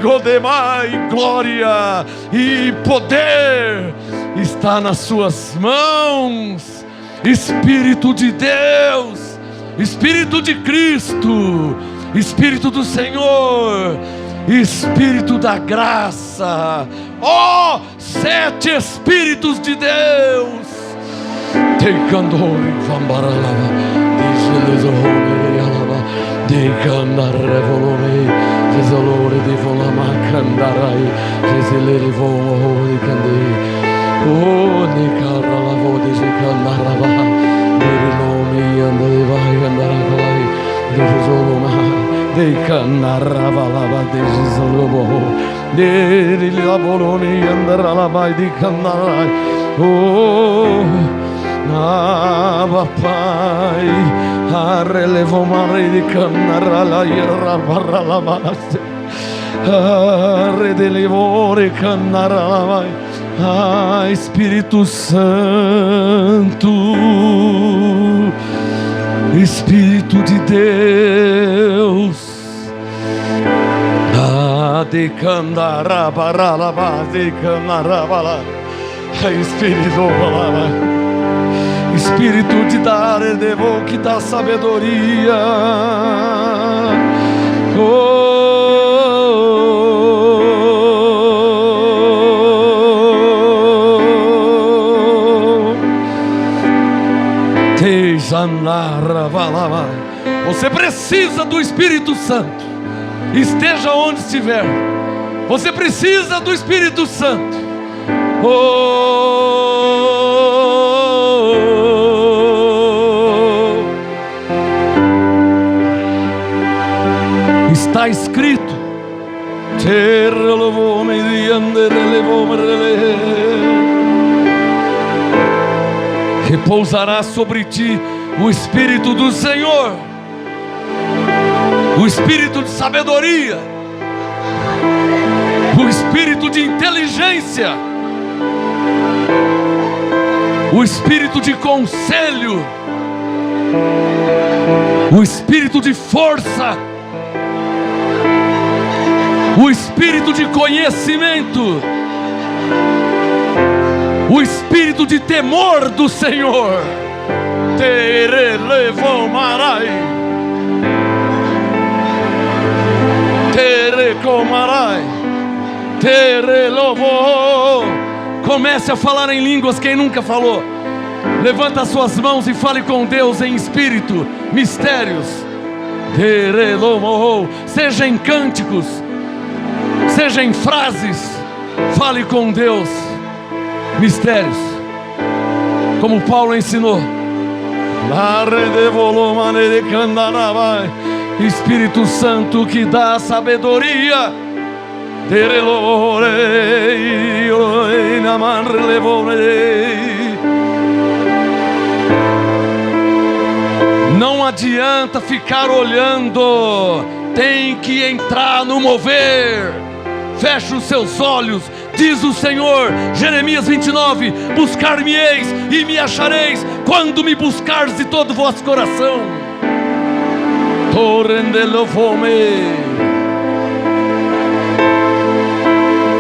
glória e poder está nas suas mãos. Espírito de Deus, Espírito de Cristo, Espírito do Senhor, Espírito da graça, ó, 7 Espíritos de Deus. Pai, arrelevo mare di canara la ira barra la base, arredelevore canara la vai. Ah, Espírito Santo, Espírito de Deus, de canara barra la base, canara bala, Espírito bala. Espírito de dar, devo que dá sabedoria. Você precisa do Espírito Santo. Esteja onde estiver, você precisa do Espírito Santo. Está escrito: repousará sobre ti o Espírito do Senhor, o Espírito de sabedoria, o Espírito de inteligência, o Espírito de conselho, o Espírito de força, o Espírito de conhecimento, o Espírito de temor do Senhor. Tere levomarai, tere comarai, tere lovo. Comece a falar em línguas quem nunca falou. Levanta as suas mãos e fale com Deus em espírito, mistérios. Tere lovo, seja em cânticos, seja em frases, fale com Deus, mistérios, como Paulo ensinou. Espírito Santo que dá sabedoria. Não adianta ficar olhando tem que entrar no mover. Feche os seus olhos, diz o Senhor, Jeremias 29, buscar-me-eis e me achareis, quando me buscares de todo o vosso coração.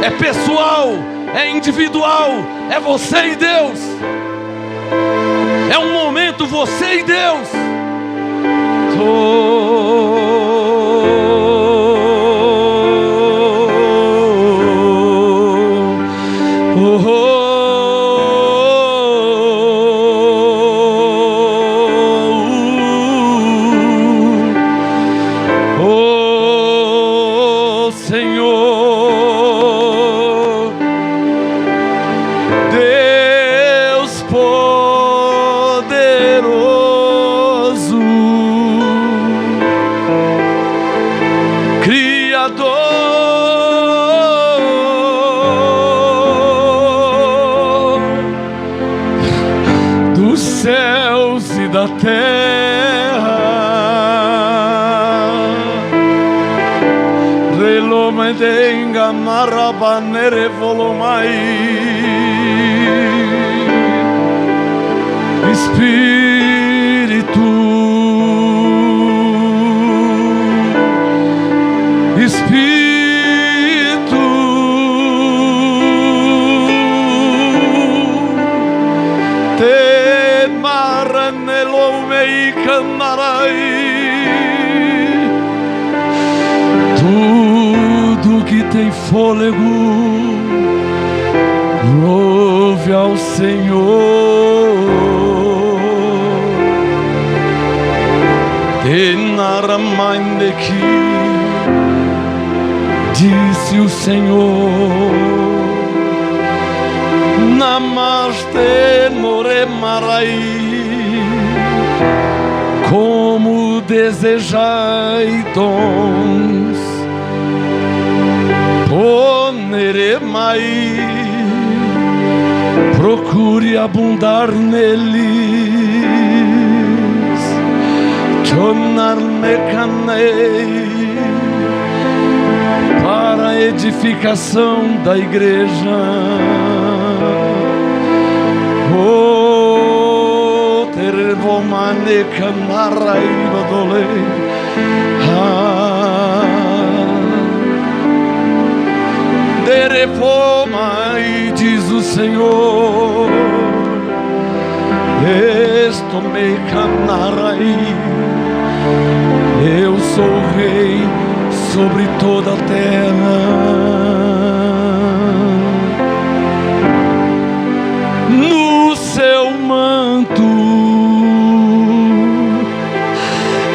É pessoal, é individual, é você e Deus. É um momento você e Deus. Da terra, relomedenga marabanere volomai, Espírito, Espírito, te maranelomei canarai, tudo que tem fôlego, louve ao Senhor. Tenaramandeki, disse o Senhor, Namaste moremarai, como desejai dons, poneremai, procure abundar neles, tornar-me-canei, para a edificação da igreja. Oh, tervomane canarai badolei, derepomai, diz o Senhor, estomei canarai, eu sou rei sobre toda a terra. No seu manto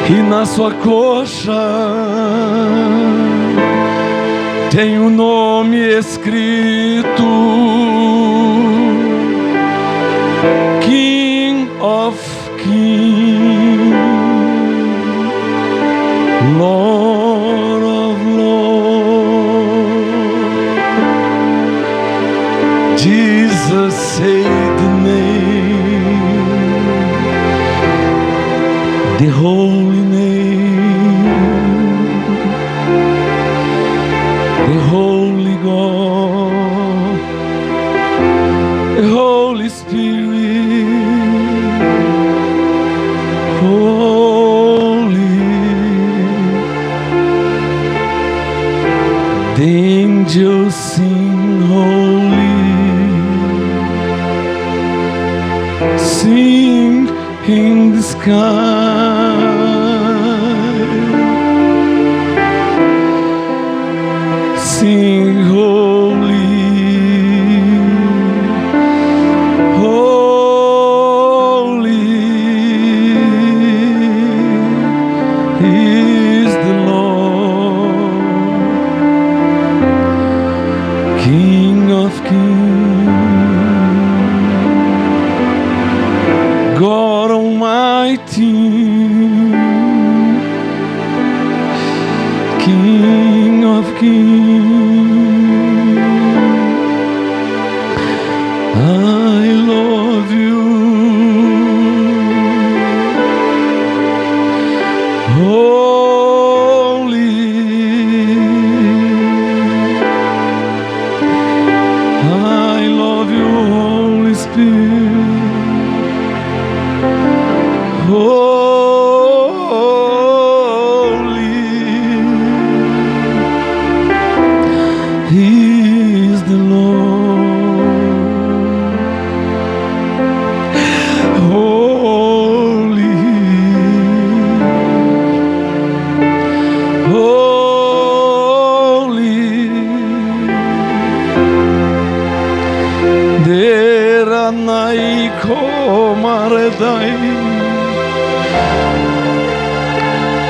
e na sua coxa tem o nome escrito, King of Kings, Lord of Lords. Jesus say the name, the holy name, the holy God, the Holy Spirit, holy. The angels sing holy, sing in the sky, sing holy, holy is the Lord, King of Kings, God Almighty, King of Kings. I love you, holy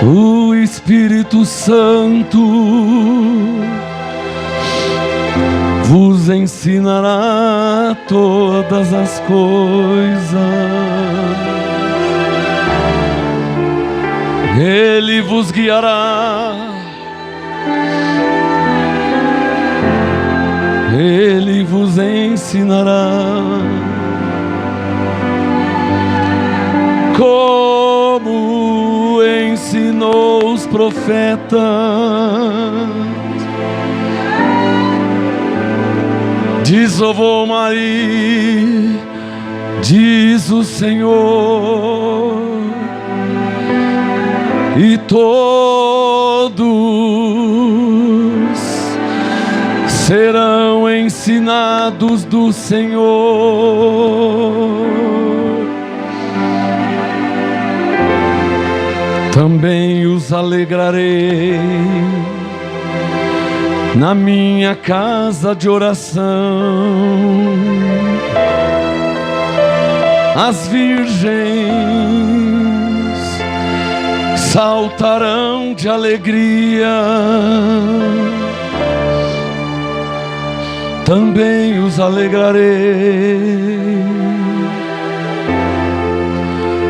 O Espírito Santo vos ensinará todas as coisas. Ele vos guiará, Ele vos ensinará como ensinou os profetas. Diz o Maria, diz o Senhor, e todos serão ensinados do Senhor. Também os alegrarei na minha casa de oração. As virgens saltarão de alegria. Também os alegrarei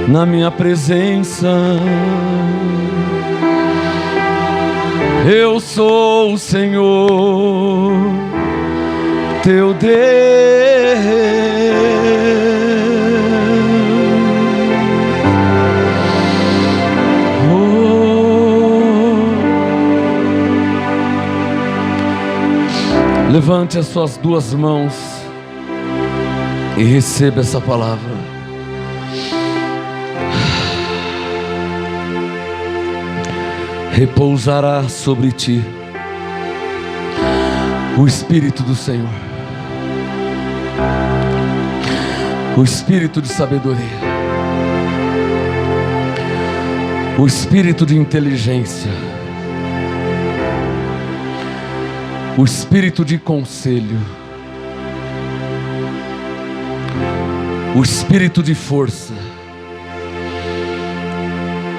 na minha presença. Eu sou o Senhor, teu Deus. Levante as suas duas mãos e receba essa palavra. Repousará sobre ti o Espírito do Senhor, o Espírito de sabedoria, o Espírito de inteligência, o Espírito de conselho, o Espírito de força,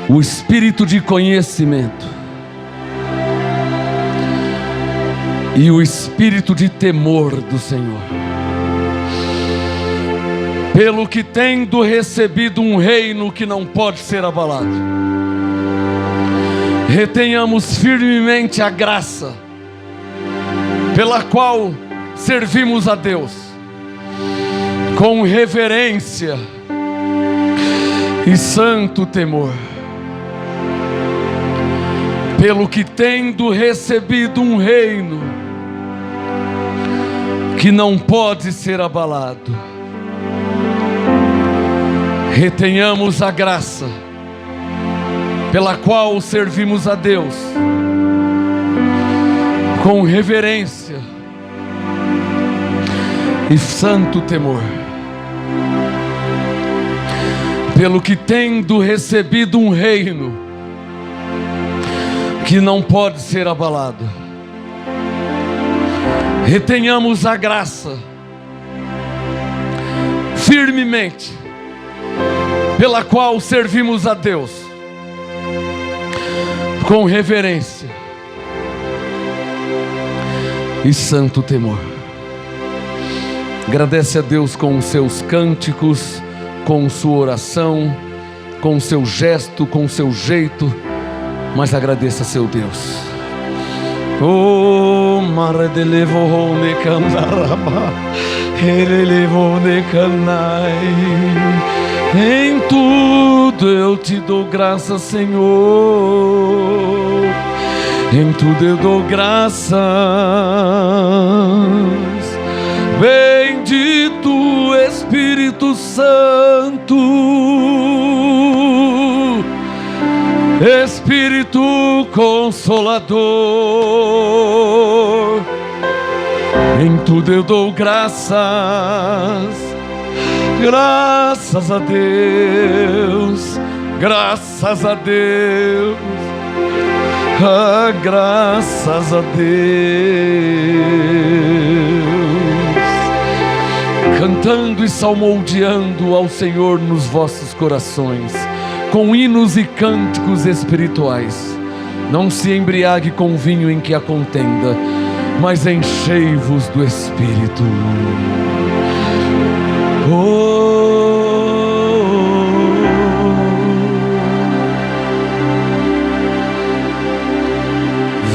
o Espírito de conhecimento e o Espírito de temor do Senhor. Pelo que tendo recebido um reino que não pode ser abalado, retenhamos firmemente a graça pela qual servimos a Deus com reverência e santo temor. Pelo que tendo recebido um reino que não pode ser abalado, retenhamos a graça pela qual servimos a Deus com reverência e santo temor. Pelo que tendo recebido um reino que não pode ser abalado, retenhamos a graça firmemente pela qual servimos a Deus com reverência e santo temor. Agradece a Deus com os seus cânticos, com sua oração, com o seu gesto, com o seu jeito, mas agradeça a seu Deus. Oh, mare de levo ne candaraba, ele levou ne canai. Em tudo eu te dou graças, Senhor. Em tudo eu dou graças. Bendito Espírito Santo, Espírito Consolador. Em tudo eu dou graças, graças a Deus, graças a Deus, graças a Deus. Cantando e salmodiando ao Senhor nos vossos corações, com hinos e cânticos espirituais. Não se embriague com vinho em que há contenda, mas enchei-vos do Espírito.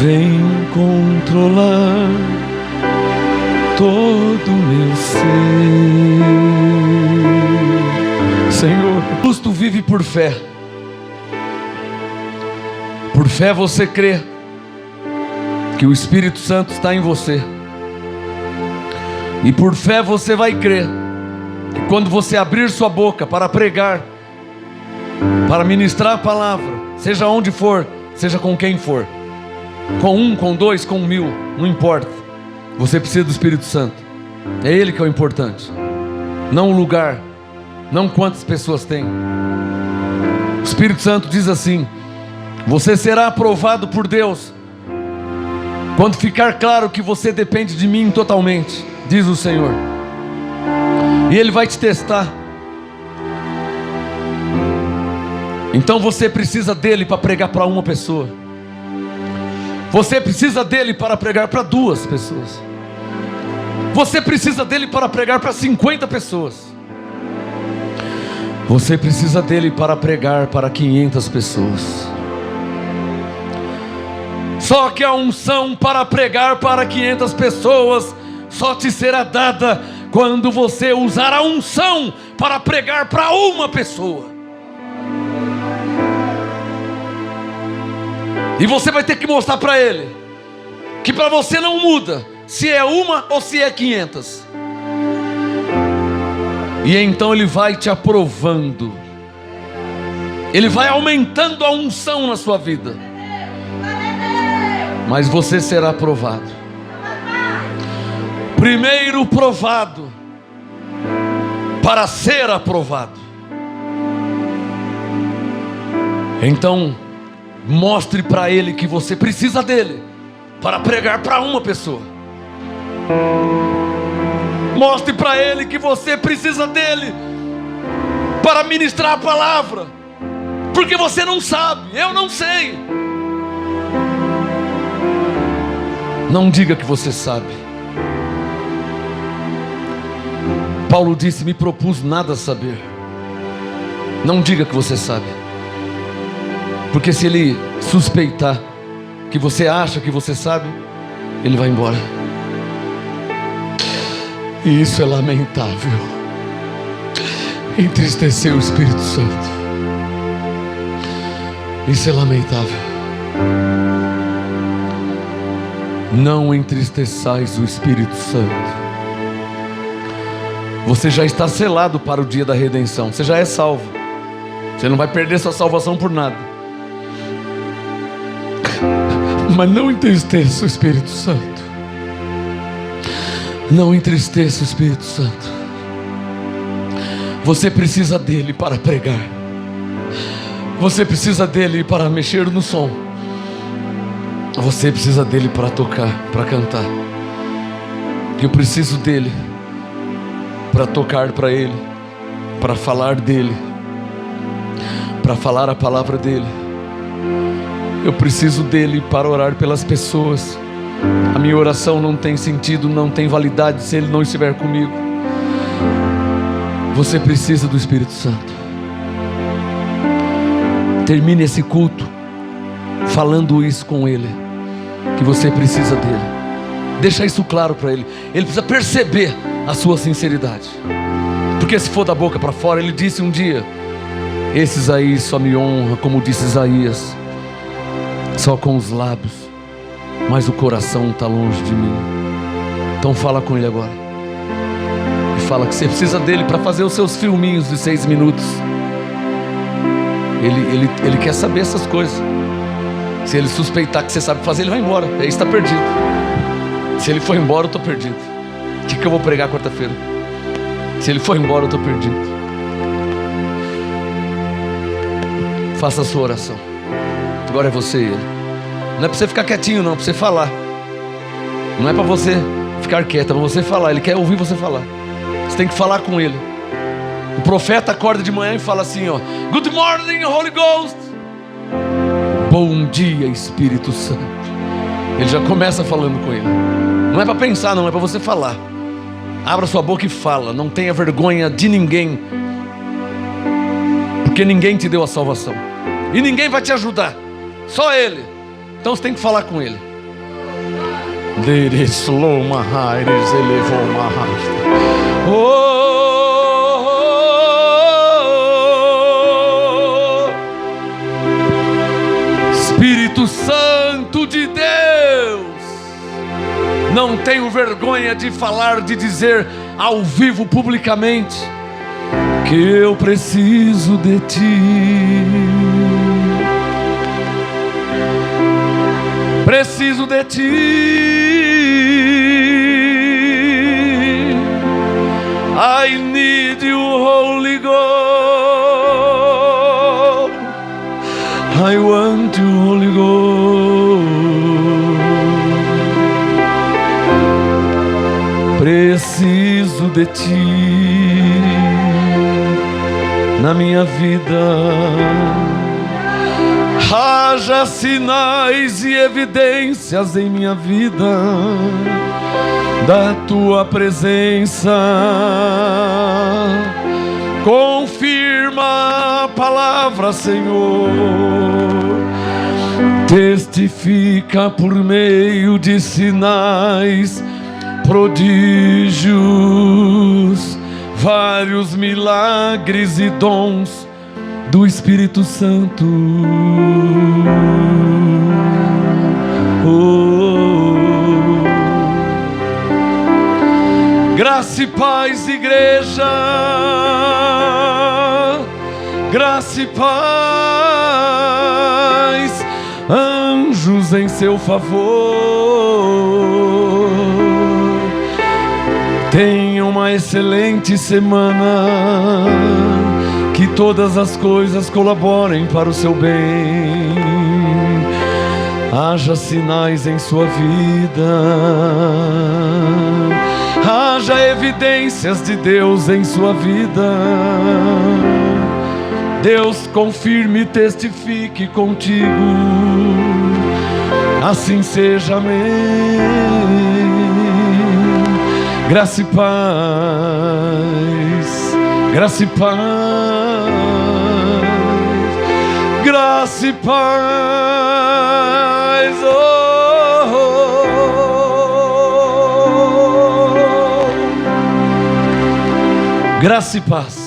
Vem controlar todo o meu ser. Senhor, o justo vive por fé. Por fé você crê que o Espírito Santo está em você. E por fé você vai crer que quando você abrir sua boca para pregar, para ministrar a palavra, seja onde for, seja com quem for, com um, com dois, com 1000, não importa, você precisa do Espírito Santo. É Ele que é o importante, não o lugar, não quantas pessoas tem. O Espírito Santo diz assim: você será aprovado por Deus quando ficar claro que você depende de mim totalmente, diz o Senhor. E Ele vai te testar. Então você precisa dele para pregar para uma pessoa. Você precisa dele para pregar para 2 pessoas. Você precisa dele para pregar para 50 pessoas. Você precisa dele para pregar para 500 pessoas. Só que a unção para pregar para 500 pessoas só te será dada quando você usar a unção para pregar para uma pessoa. E você vai ter que mostrar para ele que para você não muda se é uma ou se é 500. E então ele vai te aprovando. Ele vai aumentando a unção na sua vida. Mas você será aprovado. Primeiro provado para ser aprovado. Então mostre para ele que você precisa dele para pregar para uma pessoa. Mostre para ele que você precisa dele para ministrar a palavra, porque você não sabe, eu não sei. Não diga que você sabe. Paulo disse: me propus nada a saber. Não diga que você sabe, porque se ele suspeitar que você acha que você sabe, ele vai embora. E isso é lamentável. Entristeceu o Espírito Santo. Isso é lamentável. Não entristeçais o Espírito Santo. Você já está selado para o dia da redenção. Você já é salvo. Você não vai perder sua salvação por nada. Mas não entristeça o Espírito Santo. Não entristeça o Espírito Santo. Você precisa dele para pregar. Você precisa dele para mexer no som. Você precisa dele para tocar, para cantar. Eu preciso dele para tocar para ele, para falar dele, para falar a palavra dele. Eu preciso dele para orar pelas pessoas. A minha oração não tem sentido, não tem validade se ele não estiver comigo. Você precisa do Espírito Santo. Termine esse culto falando isso com ele, que você precisa dele. Deixa isso claro para ele. Ele precisa perceber a sua sinceridade, porque se for da boca para fora, ele disse um dia: esses aí só me honram, como disse Isaías, só com os lábios, mas o coração está longe de mim. Então fala com ele agora. E fala que você precisa dele para fazer os seus filminhos de 6 minutos. Ele quer saber essas coisas. Se ele suspeitar que você sabe fazer, ele vai embora. Aí está perdido. Se ele for embora, eu estou perdido. O que eu vou pregar quarta-feira? Se ele for embora, eu estou perdido. Faça a sua oração. Agora é você e ele. Não é para você ficar quietinho não, é para você falar. Não é para você ficar quieto, é para você falar. Ele quer ouvir você falar. Você tem que falar com ele. O profeta acorda de manhã e fala assim, ó: Good morning, Holy Ghost. Bom dia, Espírito Santo. Ele já começa falando com ele. Não é para pensar, não, é para você falar. Abra sua boca e fala. Não tenha vergonha de ninguém, porque ninguém te deu a salvação e ninguém vai te ajudar, só Ele. Então você tem que falar com Ele. Espírito Santo de Deus, não tenho vergonha de falar, de dizer ao vivo, publicamente, que eu preciso de Ti. Preciso de Ti. I need you, Holy Ghost. I want you, Holy Ghost. Preciso de Ti na minha vida. Haja sinais e evidências em minha vida da Tua presença. Confirma a palavra, Senhor. Testifica por meio de sinais, prodígios, vários milagres e dons do Espírito Santo. Graça e paz, igreja. Graça e paz, anjos em seu favor. Tenha uma excelente semana. Que todas as coisas colaborem para o seu bem. Haja sinais em sua vida. Haja evidências de Deus em sua vida. Deus confirme e testifique contigo. Assim seja, amém. Graça e paz. Graça e paz. Graça e paz, graça e paz.